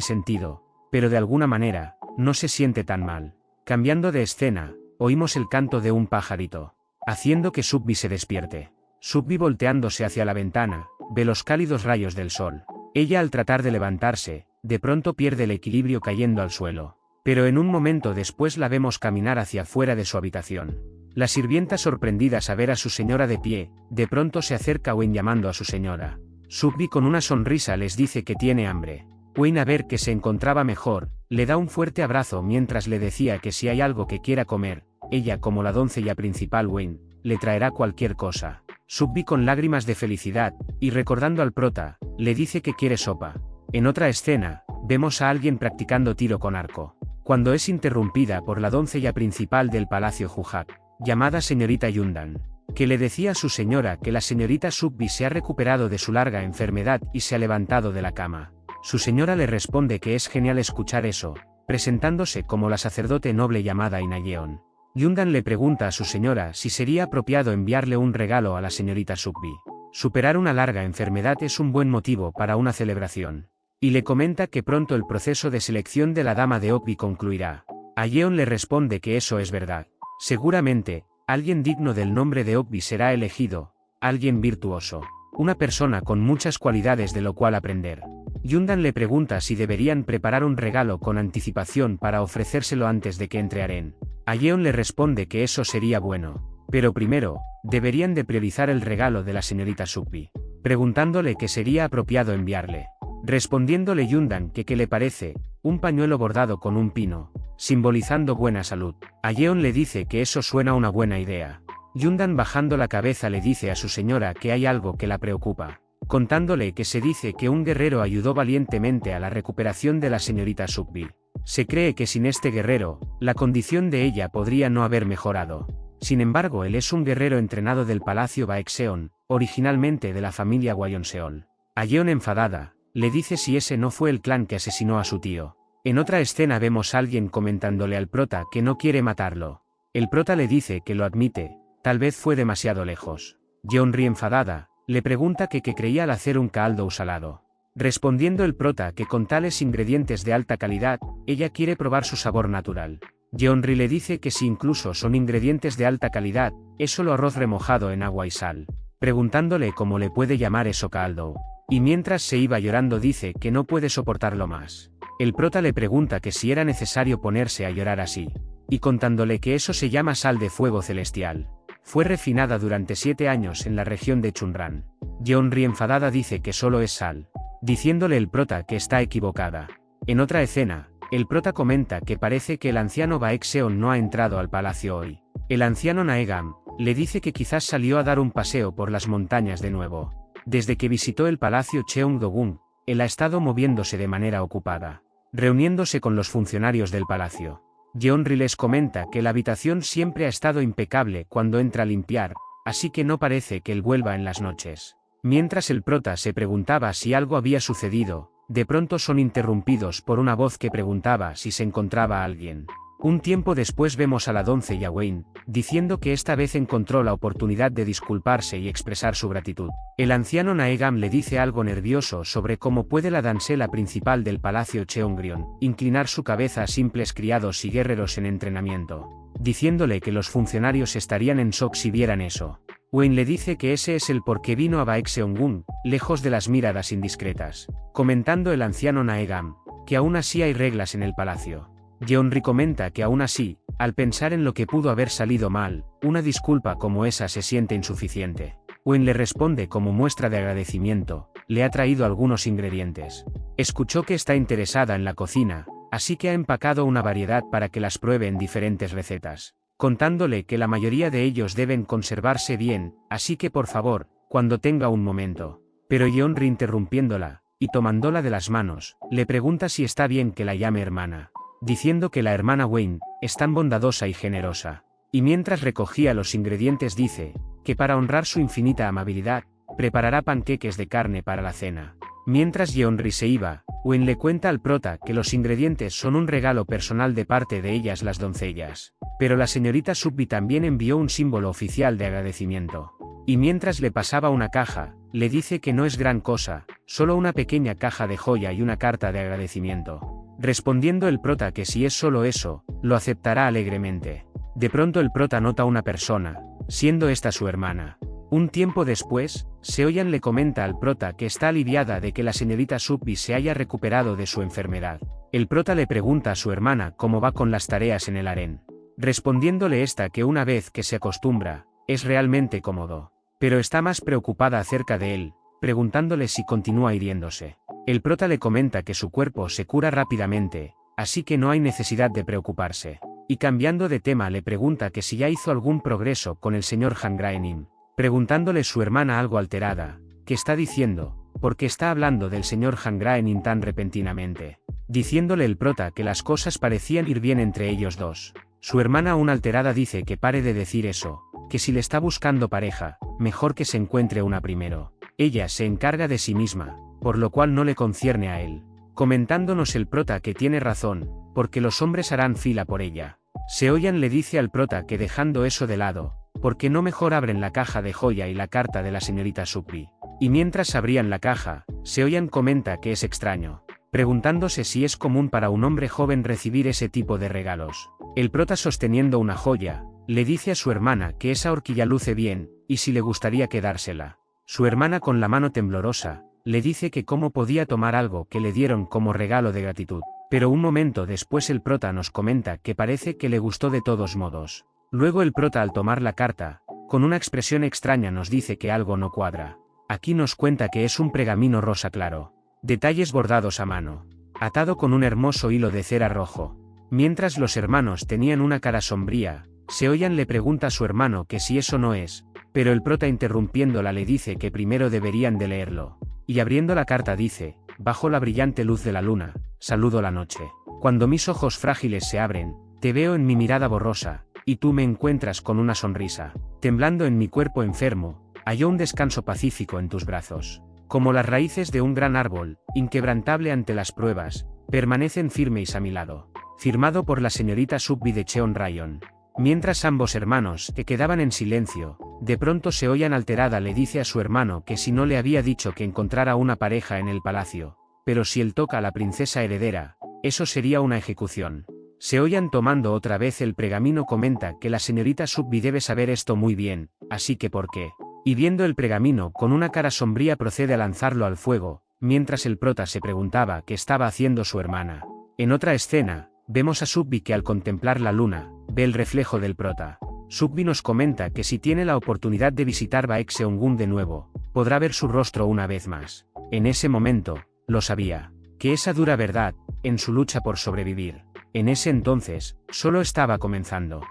sentido, pero de alguna manera, no se siente tan mal. Cambiando de escena, oímos el canto de un pajarito, haciendo que Subbi se despierte. Subbi volteándose hacia la ventana, ve los cálidos rayos del sol. Ella al tratar de levantarse, de pronto pierde el equilibrio cayendo al suelo. Pero en un momento después la vemos caminar hacia fuera de su habitación. La sirvienta sorprendida a ver a su señora de pie, de pronto se acerca a Wayne llamando a su señora. Subbi con una sonrisa les dice que tiene hambre. Wayne a ver que se encontraba mejor, le da un fuerte abrazo mientras le decía que si hay algo que quiera comer, ella como la doncella principal Wayne, le traerá cualquier cosa. Subbi con lágrimas de felicidad, y recordando al prota, le dice que quiere sopa. En otra escena, vemos a alguien practicando tiro con arco, cuando es interrumpida por la doncella principal del palacio Jujak, llamada señorita Yundan, que le decía a su señora que la señorita Subbi se ha recuperado de su larga enfermedad y se ha levantado de la cama. Su señora le responde que es genial escuchar eso, presentándose como la sacerdote noble llamada Inayeon. Yundan le pregunta a su señora si sería apropiado enviarle un regalo a la señorita Subbi. Superar una larga enfermedad es un buen motivo para una celebración. Y le comenta que pronto el proceso de selección de la dama de Okbi concluirá. Ayeon le responde que eso es verdad. Seguramente, alguien digno del nombre de Okbi será elegido, alguien virtuoso, una persona con muchas cualidades de lo cual aprender. Yundan le pregunta si deberían preparar un regalo con anticipación para ofrecérselo antes de que entre Aren. Ayeon le responde que eso sería bueno, pero primero, deberían de priorizar el regalo de la señorita Subbi, preguntándole qué sería apropiado enviarle. Respondiéndole Yundan que qué le parece, un pañuelo bordado con un pino, simbolizando buena salud. Ayeon le dice que eso suena una buena idea. Yundan bajando la cabeza le dice a su señora que hay algo que la preocupa, contándole que se dice que un guerrero ayudó valientemente a la recuperación de la señorita Subbi. Se cree que sin este guerrero, la condición de ella podría no haber mejorado. Sin embargo, él es un guerrero entrenado del palacio Baekseon, originalmente de la familia Gyeongseol. Ayeon enfadada, le dice si ese no fue el clan que asesinó a su tío. En otra escena vemos a alguien comentándole al prota que no quiere matarlo. El prota le dice que lo admite, tal vez fue demasiado lejos. Yeonri enfadada, le pregunta que qué creía al hacer un caldo salado. Respondiendo el prota que con tales ingredientes de alta calidad, ella quiere probar su sabor natural. Yeonri le dice que si incluso son ingredientes de alta calidad, es solo arroz remojado en agua y sal, preguntándole cómo le puede llamar eso caldo. Y mientras se iba llorando dice que no puede soportarlo más. El prota le pregunta que si era necesario ponerse a llorar así, y contándole que eso se llama sal de fuego celestial. Fue refinada durante 7 años en la región de Chunran. Yeonri enfadada dice que solo es sal, diciéndole el prota que está equivocada. En otra escena, el prota comenta que parece que el anciano Baekseon no ha entrado al palacio hoy. El anciano Naegam le dice que quizás salió a dar un paseo por las montañas de nuevo. Desde que visitó el palacio Cheongdo-gun, él ha estado moviéndose de manera ocupada, reuniéndose con los funcionarios del palacio. Yeonri les comenta que la habitación siempre ha estado impecable cuando entra a limpiar, así que no parece que él vuelva en las noches. Mientras el prota se preguntaba si algo había sucedido, de pronto son interrumpidos por una voz que preguntaba si se encontraba alguien. Un tiempo después vemos a la doncella Wayne, diciendo que esta vez encontró la oportunidad de disculparse y expresar su gratitud. El anciano Naegam le dice algo nervioso sobre cómo puede la dancela principal del palacio Cheongryong inclinar su cabeza a simples criados y guerreros en entrenamiento. diciéndole que los funcionarios estarían en shock si vieran eso. Wayne le dice que ese es el por qué vino a Baekseongun, lejos de las miradas indiscretas. Comentando el anciano Naegam, que aún así hay reglas en el palacio. Yeonri comenta que aún así, al pensar en lo que pudo haber salido mal, una disculpa como esa se siente insuficiente. Wayne le responde como muestra de agradecimiento, le ha traído algunos ingredientes. Escuchó que está interesada en la cocina, así que ha empacado una variedad para que las pruebe en diferentes recetas, contándole que la mayoría de ellos deben conservarse bien, así que por favor, cuando tenga un momento. Pero Yeonri interrumpiéndola, y tomándola de las manos, le pregunta si está bien que la llame hermana, diciendo que la hermana Wayne es tan bondadosa y generosa. Y mientras recogía los ingredientes dice, que para honrar su infinita amabilidad, preparará panqueques de carne para la cena. Mientras Yeonri se iba, Wayne le cuenta al prota que los ingredientes son un regalo personal de parte de ellas las doncellas. Pero la señorita Subbi también envió un símbolo oficial de agradecimiento. Y mientras le pasaba una caja, le dice que no es gran cosa, solo una pequeña caja de joya y una carta de agradecimiento. Respondiendo el prota que si es solo eso, lo aceptará alegremente. De pronto el prota nota una persona, siendo esta su hermana. Un tiempo después, Seoyan le comenta al prota que está aliviada de que la señorita Subbi se haya recuperado de su enfermedad. El prota le pregunta a su hermana cómo va con las tareas en el harén. Respondiéndole esta que una vez que se acostumbra, es realmente cómodo. Pero está más preocupada acerca de él, preguntándole si continúa hiriéndose. El prota le comenta que su cuerpo se cura rápidamente, así que no hay necesidad de preocuparse. Y cambiando de tema le pregunta que si ya hizo algún progreso con el señor Han Graenim, preguntándole su hermana algo alterada, que está diciendo, porque está hablando del señor Han Graenim tan repentinamente. Diciéndole el prota que las cosas parecían ir bien entre ellos dos. Su hermana aún alterada dice que pare de decir eso, que si le está buscando pareja, mejor que se encuentre una primero. Ella se encarga de sí misma, por lo cual no le concierne a él. Comentándonos el prota que tiene razón, porque los hombres harán fila por ella. Seoyan le dice al prota que dejando eso de lado, porque no mejor abren la caja de joya y la carta de la señorita Subbi. Y mientras abrían la caja, Seoyan comenta que es extraño, preguntándose si es común para un hombre joven recibir ese tipo de regalos. El prota sosteniendo una joya, le dice a su hermana que esa horquilla luce bien, y si le gustaría quedársela. Su hermana con la mano temblorosa, le dice que cómo podía tomar algo que le dieron como regalo de gratitud. Pero un momento después el prota nos comenta que parece que le gustó de todos modos. Luego el prota al tomar la carta, con una expresión extraña nos dice que algo no cuadra. Aquí nos cuenta que es un pergamino rosa claro. Detalles bordados a mano. Atado con un hermoso hilo de cera rojo. Mientras los hermanos tenían una cara sombría, Seoyan le pregunta a su hermano que si eso no es, pero el prota interrumpiéndola le dice que primero deberían de leerlo. Y abriendo la carta dice, bajo la brillante luz de la luna, saludo la noche. Cuando mis ojos frágiles se abren, te veo en mi mirada borrosa, y tú me encuentras con una sonrisa. Temblando en mi cuerpo enfermo, halló un descanso pacífico en tus brazos. Como las raíces de un gran árbol, inquebrantable ante las pruebas, permanecen firmes a mi lado. Firmado por la señorita Subbi de Cheon Rayon. Mientras ambos hermanos, que quedaban en silencio, de pronto Seoyan alterada le dice a su hermano que si no le había dicho que encontrara una pareja en el palacio, pero si él toca a la princesa heredera, eso sería una ejecución. Seoyan tomando otra vez el pergamino comenta que la señorita Subbi debe saber esto muy bien, así que ¿por qué? Y viendo el pergamino con una cara sombría procede a lanzarlo al fuego, mientras el prota se preguntaba qué estaba haciendo su hermana. En otra escena, vemos a Subbi que al contemplar la luna, ve el reflejo del prota. Subbi nos comenta que si tiene la oportunidad de visitar Baekseongun de nuevo, podrá ver su rostro una vez más. En ese momento, lo sabía, que esa dura verdad, en su lucha por sobrevivir, en ese entonces, solo estaba comenzando.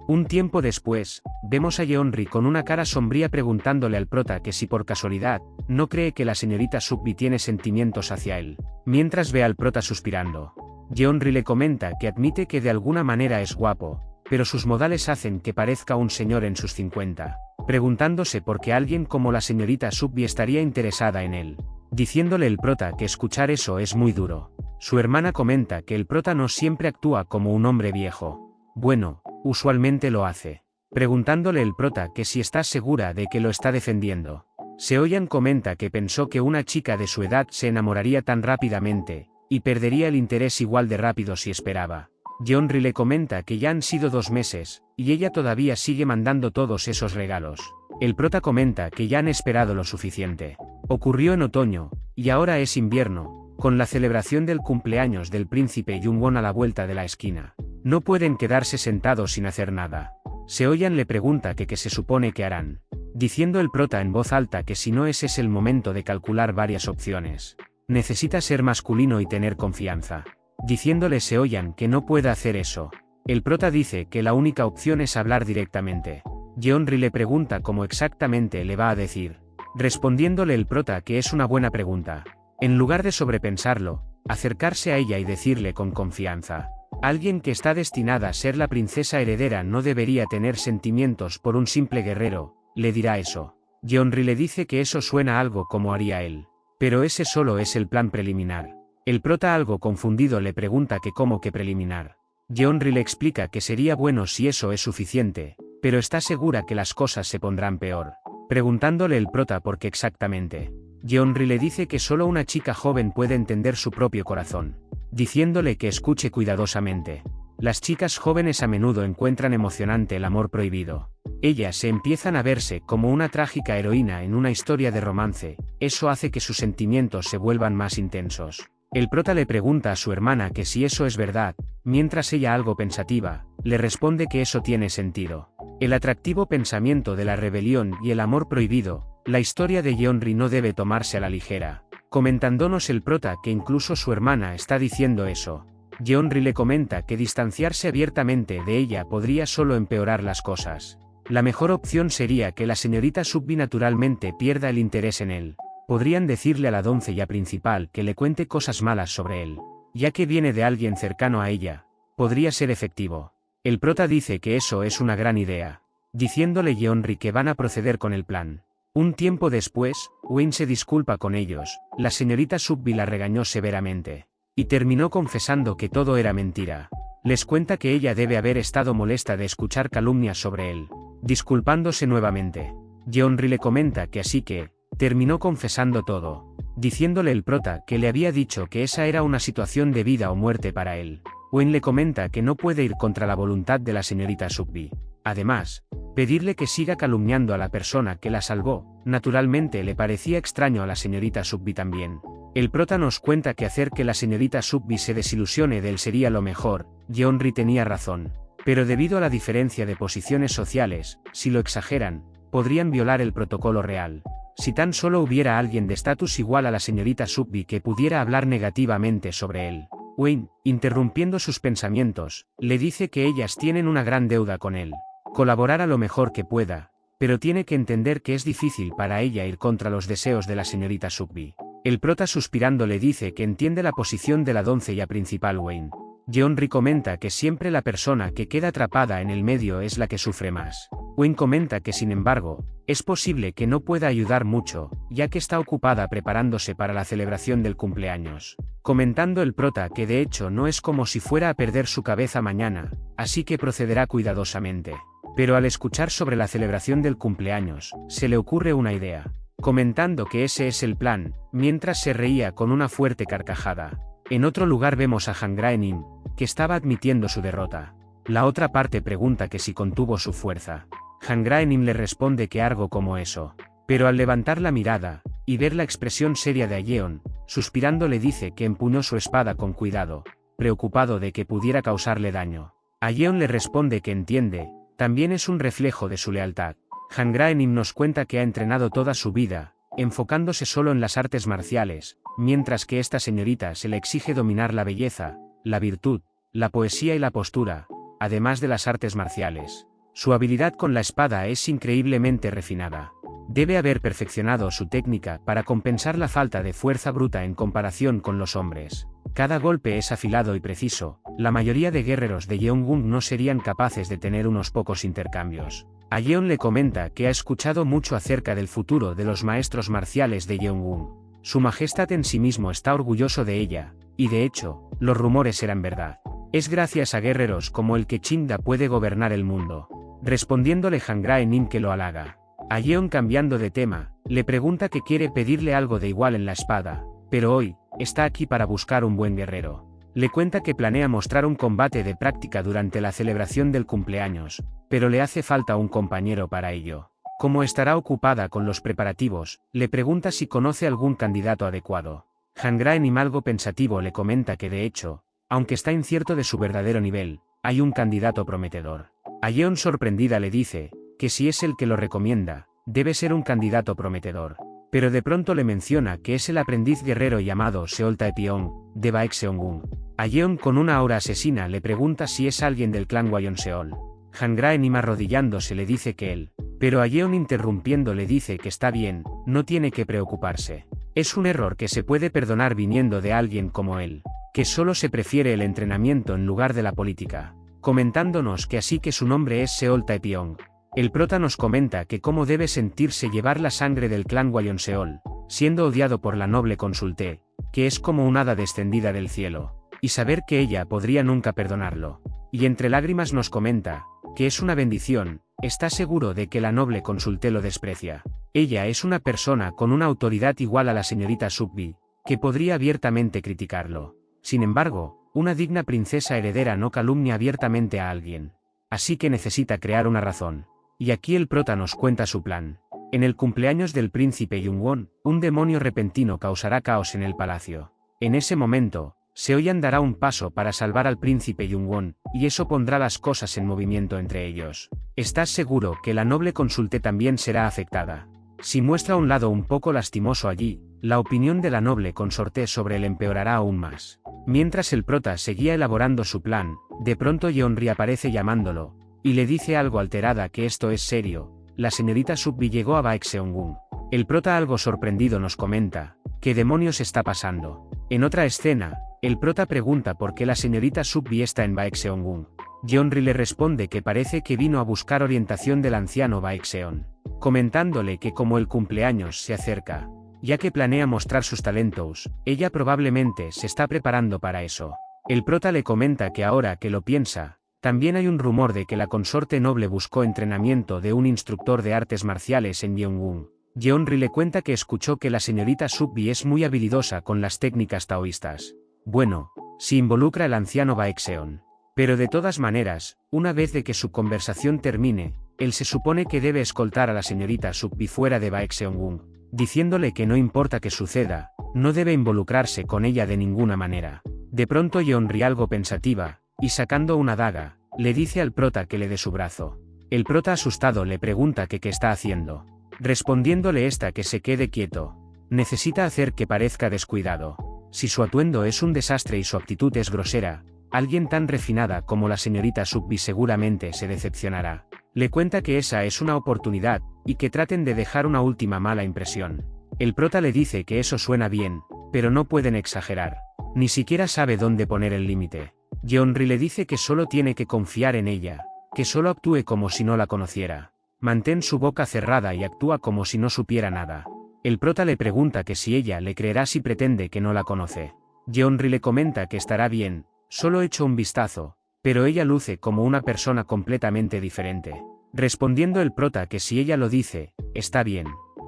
Un tiempo después, vemos a Yeonri con una cara sombría preguntándole al prota que si por casualidad, no cree que la señorita Subbi tiene sentimientos hacia él, mientras ve al prota suspirando. Yeonri le comenta que admite que de alguna manera es guapo, pero sus modales hacen que parezca un señor en sus 50, preguntándose por qué alguien como la señorita Subbi estaría interesada en él, diciéndole el prota que escuchar eso es muy duro. Su hermana comenta que el prota no siempre actúa como un hombre viejo. Bueno, usualmente lo hace. Preguntándole el prota que si está segura de que lo está defendiendo. Seoyan comenta que pensó que una chica de su edad se enamoraría tan rápidamente, y perdería el interés igual de rápido si esperaba. Yeonri le comenta que ya han sido 2 meses, y ella todavía sigue mandando todos esos regalos. El prota comenta que ya han esperado lo suficiente. Ocurrió en otoño, y ahora es invierno, con la celebración del cumpleaños del príncipe Jungwon a la vuelta de la esquina. No pueden quedarse sentados sin hacer nada. Seoyan le pregunta que qué se supone que harán, diciendo el prota en voz alta que si no ese es el momento de calcular varias opciones. Necesita ser masculino y tener confianza. Diciéndole Seoyan que no puede hacer eso. El prota dice que la única opción es hablar directamente. Yeonri le pregunta cómo exactamente le va a decir, respondiéndole el prota que es una buena pregunta. En lugar de sobrepensarlo, acercarse a ella y decirle con confianza. Alguien que está destinada a ser la princesa heredera no debería tener sentimientos por un simple guerrero, le dirá eso. Yeonri le dice que eso suena algo como haría él. Pero ese solo es el plan preliminar. El prota algo confundido le pregunta que cómo que preliminar. Yeonri le explica que sería bueno si eso es suficiente, pero está segura que las cosas se pondrán peor. Preguntándole el prota por qué exactamente. Yeonri le dice que solo una chica joven puede entender su propio corazón, diciéndole que escuche cuidadosamente. Las chicas jóvenes a menudo encuentran emocionante el amor prohibido. Ellas se empiezan a verse como una trágica heroína en una historia de romance, eso hace que sus sentimientos se vuelvan más intensos. El prota le pregunta a su hermana que si eso es verdad, mientras ella algo pensativa, le responde que eso tiene sentido. El atractivo pensamiento de la rebelión y el amor prohibido, la historia de Yeonri no debe tomarse a la ligera. Comentándonos el prota que incluso su hermana está diciendo eso. Yeonri le comenta que distanciarse abiertamente de ella podría solo empeorar las cosas. La mejor opción sería que la señorita Subbi naturalmente pierda el interés en él. Podrían decirle a la doncella principal que le cuente cosas malas sobre él, ya que viene de alguien cercano a ella. Podría ser efectivo. El prota dice que eso es una gran idea, diciéndole Yeonri que van a proceder con el plan. Un tiempo después, Wayne se disculpa con ellos, la señorita Subbi la regañó severamente, y terminó confesando que todo era mentira. Les cuenta que ella debe haber estado molesta de escuchar calumnias sobre él, disculpándose nuevamente. Yeonri le comenta que así que, terminó confesando todo, diciéndole el prota que le había dicho que esa era una situación de vida o muerte para él. Wayne le comenta que no puede ir contra la voluntad de la señorita Subbi. Además, pedirle que siga calumniando a la persona que la salvó, naturalmente le parecía extraño a la señorita Subbi también. El prota nos cuenta que hacer que la señorita Subbi se desilusione de él sería lo mejor. Yeonri tenía razón. Pero debido a la diferencia de posiciones sociales, si lo exageran, podrían violar el protocolo real. Si tan solo hubiera alguien de estatus igual a la señorita Subbi que pudiera hablar negativamente sobre él. Wayne, interrumpiendo sus pensamientos, le dice que ellas tienen una gran deuda con él. Colaborará lo mejor que pueda, pero tiene que entender que es difícil para ella ir contra los deseos de la señorita Subbi. El prota suspirando le dice que entiende la posición de la doncella principal Wayne. Yeonri comenta que siempre la persona que queda atrapada en el medio es la que sufre más. Wayne comenta que sin embargo, es posible que no pueda ayudar mucho, ya que está ocupada preparándose para la celebración del cumpleaños. Comentando el prota que de hecho no es como si fuera a perder su cabeza mañana, así que procederá cuidadosamente. Pero al escuchar sobre la celebración del cumpleaños, se le ocurre una idea. Comentando que ese es el plan, mientras se reía con una fuerte carcajada. En otro lugar vemos a Han Grae-nim, que estaba admitiendo su derrota. La otra parte pregunta que si contuvo su fuerza. Han Grae-nim le responde que algo como eso. Pero al levantar la mirada, y ver la expresión seria de Aeon, suspirando le dice que empuñó su espada con cuidado, preocupado de que pudiera causarle daño. Aeon le responde que entiende, también es un reflejo de su lealtad. Han Grae-nim nos cuenta que ha entrenado toda su vida, enfocándose solo en las artes marciales, mientras que esta señorita se le exige dominar la belleza, la virtud, la poesía y la postura, además de las artes marciales. Su habilidad con la espada es increíblemente refinada. Debe haber perfeccionado su técnica para compensar la falta de fuerza bruta en comparación con los hombres. Cada golpe es afilado y preciso, la mayoría de guerreros de Yeongun no serían capaces de tener unos pocos intercambios. Aeon le comenta que ha escuchado mucho acerca del futuro de los maestros marciales de Yeongun. Su majestad en sí mismo está orgulloso de ella, y de hecho, los rumores eran verdad. Es gracias a guerreros como el que Chinda puede gobernar el mundo. Respondiéndole Han Grae-nim que lo halaga. Aeon cambiando de tema, le pregunta que quiere pedirle algo de igual en la espada, pero hoy, está aquí para buscar un buen guerrero. Le cuenta que planea mostrar un combate de práctica durante la celebración del cumpleaños, pero le hace falta un compañero para ello. Como estará ocupada con los preparativos, le pregunta si conoce algún candidato adecuado. Han Graenim, algo pensativo, le comenta que de hecho, aunque está incierto de su verdadero nivel, hay un candidato prometedor. A Yeon, sorprendida, le dice que si es el que lo recomienda, debe ser un candidato prometedor. Pero de pronto le menciona que es el aprendiz guerrero llamado Seol Taepyeong, de Baekseongung. A Yeon, con una aura asesina, le pregunta si es alguien del clan Hwayonseol. Han Graenim, arrodillándose, le dice que él. Pero a Yeon, interrumpiendo, le dice que está bien, no tiene que preocuparse. Es un error que se puede perdonar viniendo de alguien como él, que solo se prefiere el entrenamiento en lugar de la política. Comentándonos que así que su nombre es Seol Taepyeong. El prota nos comenta que cómo debe sentirse llevar la sangre del clan Hwayonseol, siendo odiado por la noble Consulte, que es como un hada descendida del cielo, y saber que ella podría nunca perdonarlo. Y entre lágrimas nos comenta que es una bendición, está seguro de que la noble Consulte lo desprecia. Ella es una persona con una autoridad igual a la señorita Sukbi, que podría abiertamente criticarlo. Sin embargo, una digna princesa heredera no calumnia abiertamente a alguien. Así que necesita crear una razón. Y aquí el prota nos cuenta su plan. En el cumpleaños del príncipe Jungwon, un demonio repentino causará caos en el palacio. En ese momento, Seoyan dará un paso para salvar al príncipe Jungwon, y eso pondrá las cosas en movimiento entre ellos. ¿Estás seguro que la noble Consulte también será afectada? Si muestra un lado un poco lastimoso allí, la opinión de la noble consorte sobre él empeorará aún más. Mientras el prota seguía elaborando su plan, de pronto Yeonri aparece llamándolo, y le dice algo alterada que esto es serio. La señorita Sukbi llegó a Baekseongung. El prota, algo sorprendido, nos comenta, ¿qué demonios está pasando? En otra escena, el prota pregunta por qué la señorita Sukbi está en Baekseongung. Yeonri le responde que parece que vino a buscar orientación del anciano Baekseon, comentándole que como el cumpleaños se acerca, ya que planea mostrar sus talentos, ella probablemente se está preparando para eso. El prota le comenta que ahora que lo piensa, también hay un rumor de que la consorte noble buscó entrenamiento de un instructor de artes marciales en Yeongung. Yeonri le cuenta que escuchó que la señorita Sukbi es muy habilidosa con las técnicas taoístas. Bueno, si involucra el anciano Baekseon. Pero de todas maneras, una vez de que su conversación termine, él se supone que debe escoltar a la señorita Sukbi fuera de Baekseongung, diciéndole que no importa que suceda, no debe involucrarse con ella de ninguna manera. De pronto Yeonri, algo pensativa, y sacando una daga, le dice al prota que le dé su brazo. El prota, asustado, le pregunta que qué está haciendo. Respondiéndole esta que se quede quieto. Necesita hacer que parezca descuidado. Si su atuendo es un desastre y su actitud es grosera, alguien tan refinada como la señorita Sukbi seguramente se decepcionará. Le cuenta que esa es una oportunidad, y que traten de dejar una última mala impresión. El prota le dice que eso suena bien, pero no pueden exagerar. Ni siquiera sabe dónde poner el límite. Yeonri le dice que solo tiene que confiar en ella, que solo actúe como si no la conociera. Mantén su boca cerrada y actúa como si no supiera nada. El prota le pregunta que si ella le creerá si pretende que no la conoce. Yeonri le comenta que estará bien, solo echo un vistazo, pero ella luce como una persona completamente diferente. Respondiendo el prota que si ella lo dice, está bien.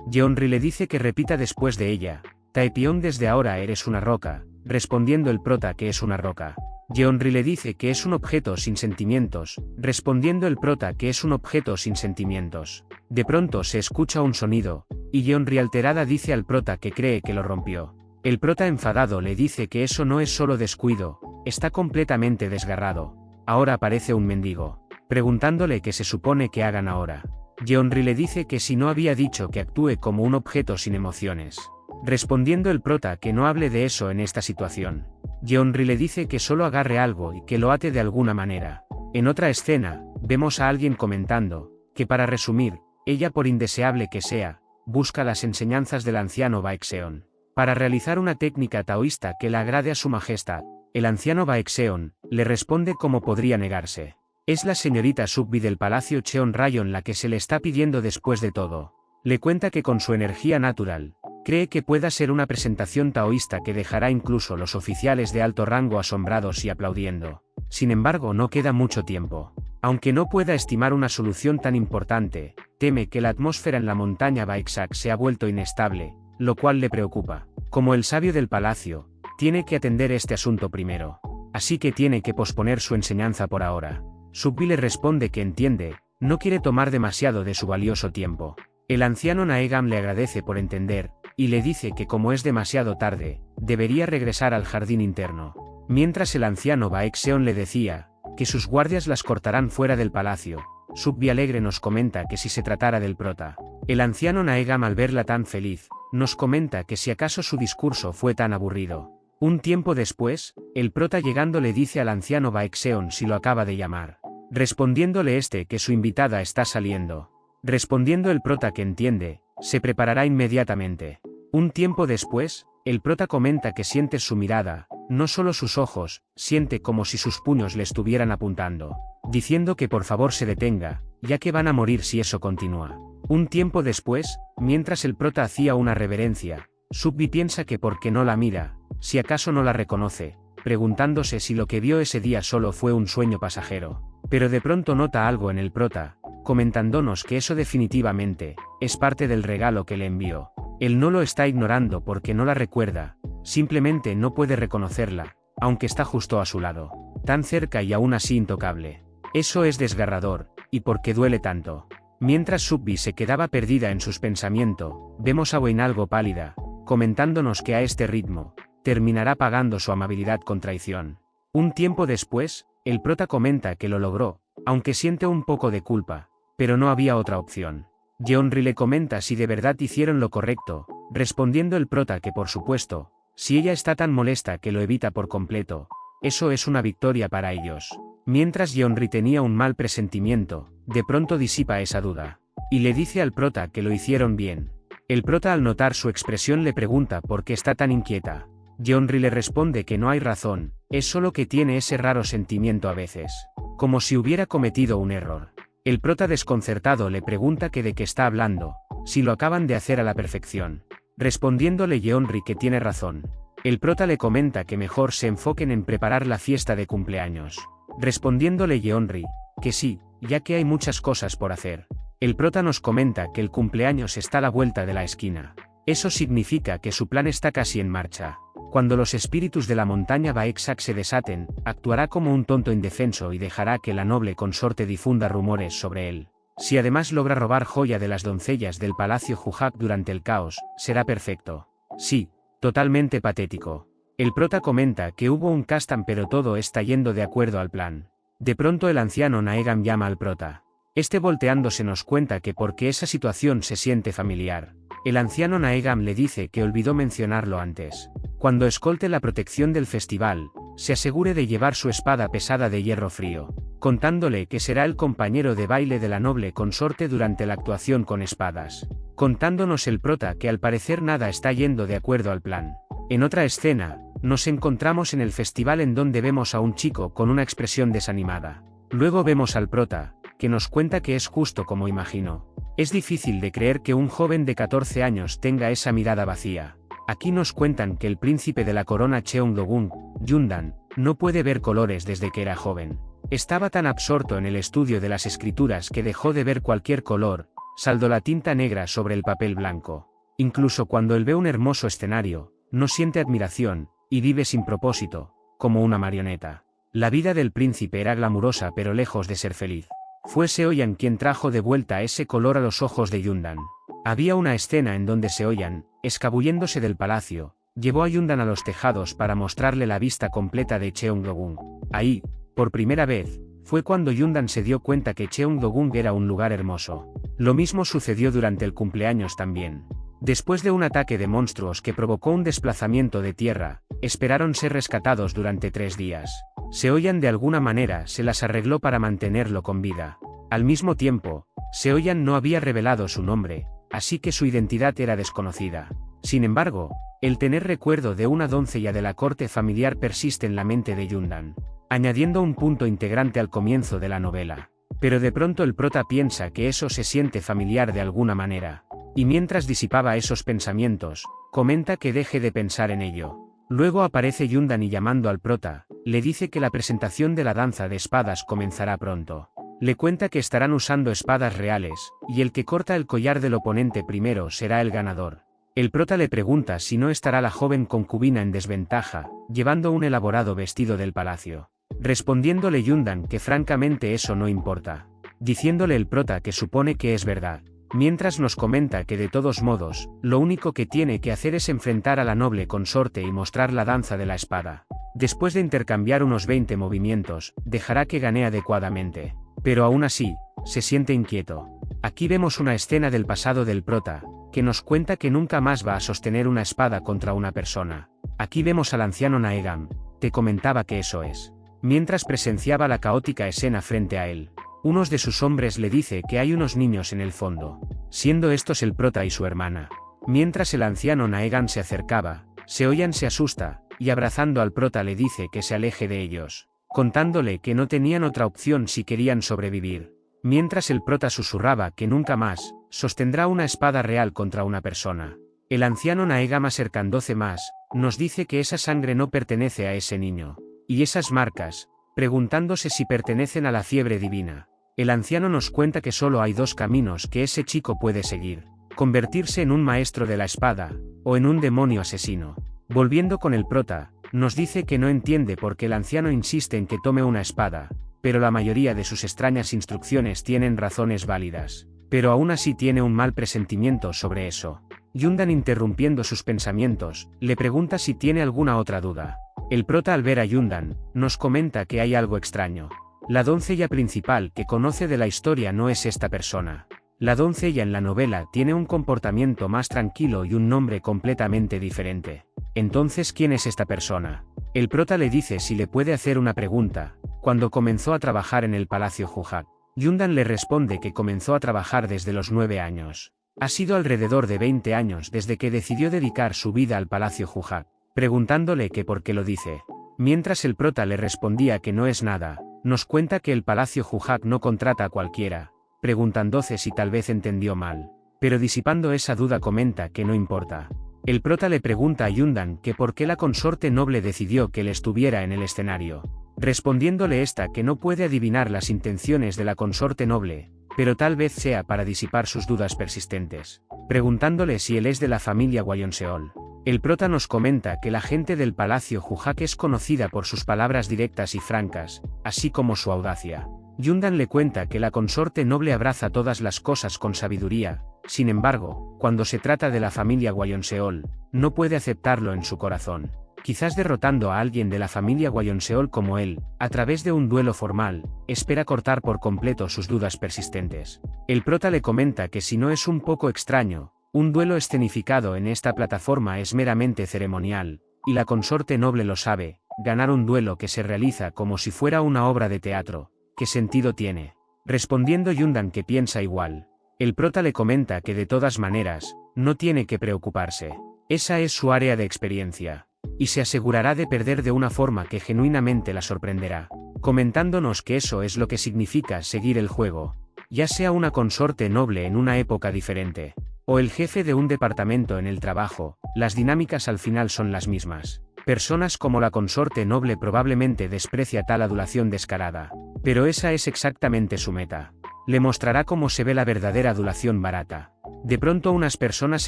Yeonri le dice que repita después de ella, Taepyeong, desde ahora eres una roca, respondiendo el prota que es una roca. Yeonri le dice que es un objeto sin sentimientos, respondiendo el prota que es un objeto sin sentimientos. De pronto se escucha un sonido, y Yeonri, alterada, dice al prota que cree que lo rompió. El prota, enfadado, le dice que eso no es solo descuido, está completamente desgarrado. Ahora parece un mendigo. Preguntándole qué se supone que hagan ahora. Yeonri le dice que si no había dicho que actúe como un objeto sin emociones. Respondiendo el prota que no hable de eso en esta situación. Yeonri le dice que solo agarre algo y que lo ate de alguna manera. En otra escena, vemos a alguien comentando, que para resumir, ella, por indeseable que sea, busca las enseñanzas del anciano Baekseon, para realizar una técnica taoísta que le agrade a su majestad. El anciano Baekseon le responde cómo podría negarse. Es la señorita Sukbi del palacio Cheonrayon la que se le está pidiendo después de todo. Le cuenta que con su energía natural, cree que pueda ser una presentación taoísta que dejará incluso los oficiales de alto rango asombrados y aplaudiendo. Sin embargo, no queda mucho tiempo. Aunque no pueda estimar una solución tan importante, teme que la atmósfera en la montaña Baeksak se ha vuelto inestable, lo cual le preocupa. Como el sabio del palacio, tiene que atender este asunto primero. así que tiene que posponer su enseñanza por ahora. Subbi le responde que entiende, no quiere tomar demasiado de su valioso tiempo. El anciano Naegam le agradece por entender, y le dice que como es demasiado tarde, debería regresar al jardín interno. Mientras el anciano Baekseon le decía que sus guardias las cortarán fuera del palacio, Subbi alegre nos comenta que si se tratara del prota. El anciano Naegam, al verla tan feliz, nos comenta que si acaso su discurso fue tan aburrido. Un tiempo después, el prota llegando le dice al anciano Baekseon si lo acaba de llamar, respondiéndole este que su invitada está saliendo. Respondiendo el prota que entiende, se preparará inmediatamente. Un tiempo después, el prota comenta que siente su mirada, no solo sus ojos, siente como si sus puños le estuvieran apuntando, diciendo que por favor se detenga, ya que van a morir si eso continúa. Un tiempo después, mientras el prota hacía una reverencia, Subbi piensa que por qué no la mira, si acaso no la reconoce, preguntándose si lo que vio ese día solo fue un sueño pasajero. Pero de pronto nota algo en el prota, comentándonos que eso definitivamente es parte del regalo que le envió. Él no lo está ignorando porque no la recuerda, simplemente no puede reconocerla, aunque está justo a su lado, tan cerca y aún así intocable. Eso es desgarrador, y por qué duele tanto. Mientras Subbi se quedaba perdida en sus pensamientos, vemos a Wayne algo pálida, comentándonos que a este ritmo, terminará pagando su amabilidad con traición. Un tiempo después, el prota comenta que lo logró, aunque siente un poco de culpa, pero no había otra opción. Yeonri le comenta si de verdad hicieron lo correcto, respondiendo el prota que por supuesto, si ella está tan molesta que lo evita por completo, eso es una victoria para ellos. Mientras Yeonri tenía un mal presentimiento, de pronto disipa esa duda, y le dice al prota que lo hicieron bien. El prota, al notar su expresión, le pregunta por qué está tan inquieta. Yeonri le responde que no hay razón, es solo que tiene ese raro sentimiento a veces, como si hubiera cometido un error. El prota, desconcertado, le pregunta que de qué está hablando, si lo acaban de hacer a la perfección. Respondiéndole Yeonri que tiene razón. El prota le comenta que mejor se enfoquen en preparar la fiesta de cumpleaños. Respondiéndole Yeonri que sí, ya que hay muchas cosas por hacer. El prota nos comenta que el cumpleaños está a la vuelta de la esquina. Eso significa que su plan está casi en marcha. Cuando los espíritus de la montaña Baeksak se desaten, actuará como un tonto indefenso y dejará que la noble consorte difunda rumores sobre él. Si además logra robar joya de las doncellas del palacio Jujak durante el caos, será perfecto. Sí, totalmente patético. El prota comenta que hubo un castan, pero todo está yendo de acuerdo al plan. De pronto el anciano Naegam llama al prota. Este, volteándose, nos cuenta que porque esa situación se siente familiar. El anciano Naegam le dice que olvidó mencionarlo antes. Cuando escolte la protección del festival, se asegure de llevar su espada pesada de hierro frío, contándole que será el compañero de baile de la noble consorte durante la actuación con espadas. Contándonos el prota que al parecer nada está yendo de acuerdo al plan. En otra escena, nos encontramos en el festival en donde vemos a un chico con una expresión desanimada. Luego vemos al prota, que nos cuenta que es justo como imaginó. Es difícil de creer que un joven de 14 años tenga esa mirada vacía. Aquí nos cuentan que el príncipe de la corona Cheongdo-gun, Yundan, no puede ver colores desde que era joven. Estaba tan absorto en el estudio de las escrituras que dejó de ver cualquier color, salvo la tinta negra sobre el papel blanco. Incluso cuando él ve un hermoso escenario, no siente admiración, y vive sin propósito, como una marioneta. La vida del príncipe era glamurosa pero lejos de ser feliz. Fue Seoyan quien trajo de vuelta ese color a los ojos de Yundan. Había una escena en donde Seoyan, escabulléndose del palacio, llevó a Yundan a los tejados para mostrarle la vista completa de Cheongdo-gun. Ahí, por primera vez, fue cuando Yundan se dio cuenta que Cheongdo-gun era un lugar hermoso. Lo mismo sucedió durante el cumpleaños también. Después de un ataque de monstruos que provocó un desplazamiento de tierra, esperaron ser rescatados durante 3 días. Seoyan de alguna manera se las arregló para mantenerlo con vida. Al mismo tiempo, Seoyan no había revelado su nombre, así que su identidad era desconocida. Sin embargo, el tener recuerdo de una doncella de la corte familiar persiste en la mente de Yundan, añadiendo un punto integrante al comienzo de la novela. Pero de pronto el prota piensa que eso se siente familiar de alguna manera. Y mientras disipaba esos pensamientos, comenta que deje de pensar en ello. Luego aparece Yundan y, llamando al prota, le dice que la presentación de la danza de espadas comenzará pronto. Le cuenta que estarán usando espadas reales, y el que corta el collar del oponente primero será el ganador. El prota le pregunta si no estará la joven concubina en desventaja, llevando un elaborado vestido del palacio. Respondiéndole Yundan que francamente eso no importa. Diciéndole el prota que supone que es verdad. Mientras nos comenta que de todos modos, lo único que tiene que hacer es enfrentar a la noble consorte y mostrar la danza de la espada. Después de intercambiar unos 20 movimientos, dejará que gane adecuadamente. Pero aún así, se siente inquieto. Aquí vemos una escena del pasado del prota, que nos cuenta que nunca más va a sostener una espada contra una persona. Aquí vemos al anciano Naegam, te comentaba que eso es. Mientras presenciaba la caótica escena frente a él. Unos de sus hombres le dice que hay unos niños en el fondo, siendo estos el prota y su hermana. Mientras el anciano Naegam se acercaba, Seoyan se asusta, y abrazando al prota le dice que se aleje de ellos, contándole que no tenían otra opción si querían sobrevivir. Mientras el prota susurraba que nunca más sostendrá una espada real contra una persona. El anciano Naegam acercándose más, nos dice que esa sangre no pertenece a ese niño. Y esas marcas, preguntándose si pertenecen a la fiebre divina. El anciano nos cuenta que solo hay dos caminos que ese chico puede seguir: convertirse en un maestro de la espada, o en un demonio asesino. Volviendo con el prota, nos dice que no entiende por qué el anciano insiste en que tome una espada, pero la mayoría de sus extrañas instrucciones tienen razones válidas. Pero aún así tiene un mal presentimiento sobre eso. Yundan, interrumpiendo sus pensamientos, le pregunta si tiene alguna otra duda. El prota, al ver a Yundan, nos comenta que hay algo extraño. La doncella principal que conoce de la historia no es esta persona. La doncella en la novela tiene un comportamiento más tranquilo y un nombre completamente diferente. Entonces, ¿quién es esta persona? El prota le dice si le puede hacer una pregunta. Cuando comenzó a trabajar en el Palacio Jujak, Yundan le responde que comenzó a trabajar desde los 9 años. Ha sido alrededor de 20 años desde que decidió dedicar su vida al Palacio Jujak, preguntándole que por qué lo dice. Mientras el prota le respondía que no es nada, nos cuenta que el Palacio Jujak no contrata a cualquiera, preguntándose si tal vez entendió mal. Pero disipando esa duda comenta que no importa. El prota le pregunta a Yundan que por qué la consorte noble decidió que él estuviera en el escenario. Respondiéndole esta que no puede adivinar las intenciones de la consorte noble, pero tal vez sea para disipar sus dudas persistentes. Preguntándole si él es de la familia Wayonseol. El prota nos comenta que la gente del Palacio Jujak es conocida por sus palabras directas y francas, así como su audacia. Yundan le cuenta que la consorte noble abraza todas las cosas con sabiduría, sin embargo, cuando se trata de la familia Wayonseol, no puede aceptarlo en su corazón. Quizás derrotando a alguien de la familia Wayonseol como él, a través de un duelo formal, espera cortar por completo sus dudas persistentes. El prota le comenta que si no es un poco extraño, un duelo escenificado en esta plataforma es meramente ceremonial, y la consorte noble lo sabe. Ganar un duelo que se realiza como si fuera una obra de teatro, ¿qué sentido tiene? Respondiendo Yundan que piensa igual. El prota le comenta que de todas maneras, no tiene que preocuparse. Esa es su área de experiencia. Y se asegurará de perder de una forma que genuinamente la sorprenderá. Comentándonos que eso es lo que significa seguir el juego. Ya sea una consorte noble en una época diferente, o el jefe de un departamento en el trabajo, las dinámicas al final son las mismas. Personas como la consorte noble probablemente desprecia tal adulación descarada. Pero esa es exactamente su meta. Le mostrará cómo se ve la verdadera adulación barata. De pronto unas personas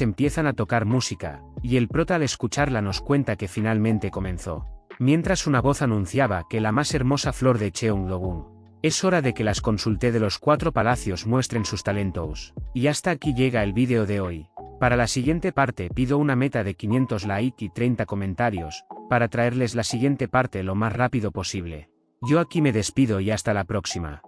empiezan a tocar música, y el prota al escucharla nos cuenta que finalmente comenzó. Mientras una voz anunciaba que la más hermosa flor de Cheongdogung. Es hora de que las consulté de los 4 palacios muestren sus talentos. Y hasta aquí llega el vídeo de hoy. Para la siguiente parte pido una meta de 500 likes y 30 comentarios, para traerles la siguiente parte lo más rápido posible. Yo aquí me despido y hasta la próxima.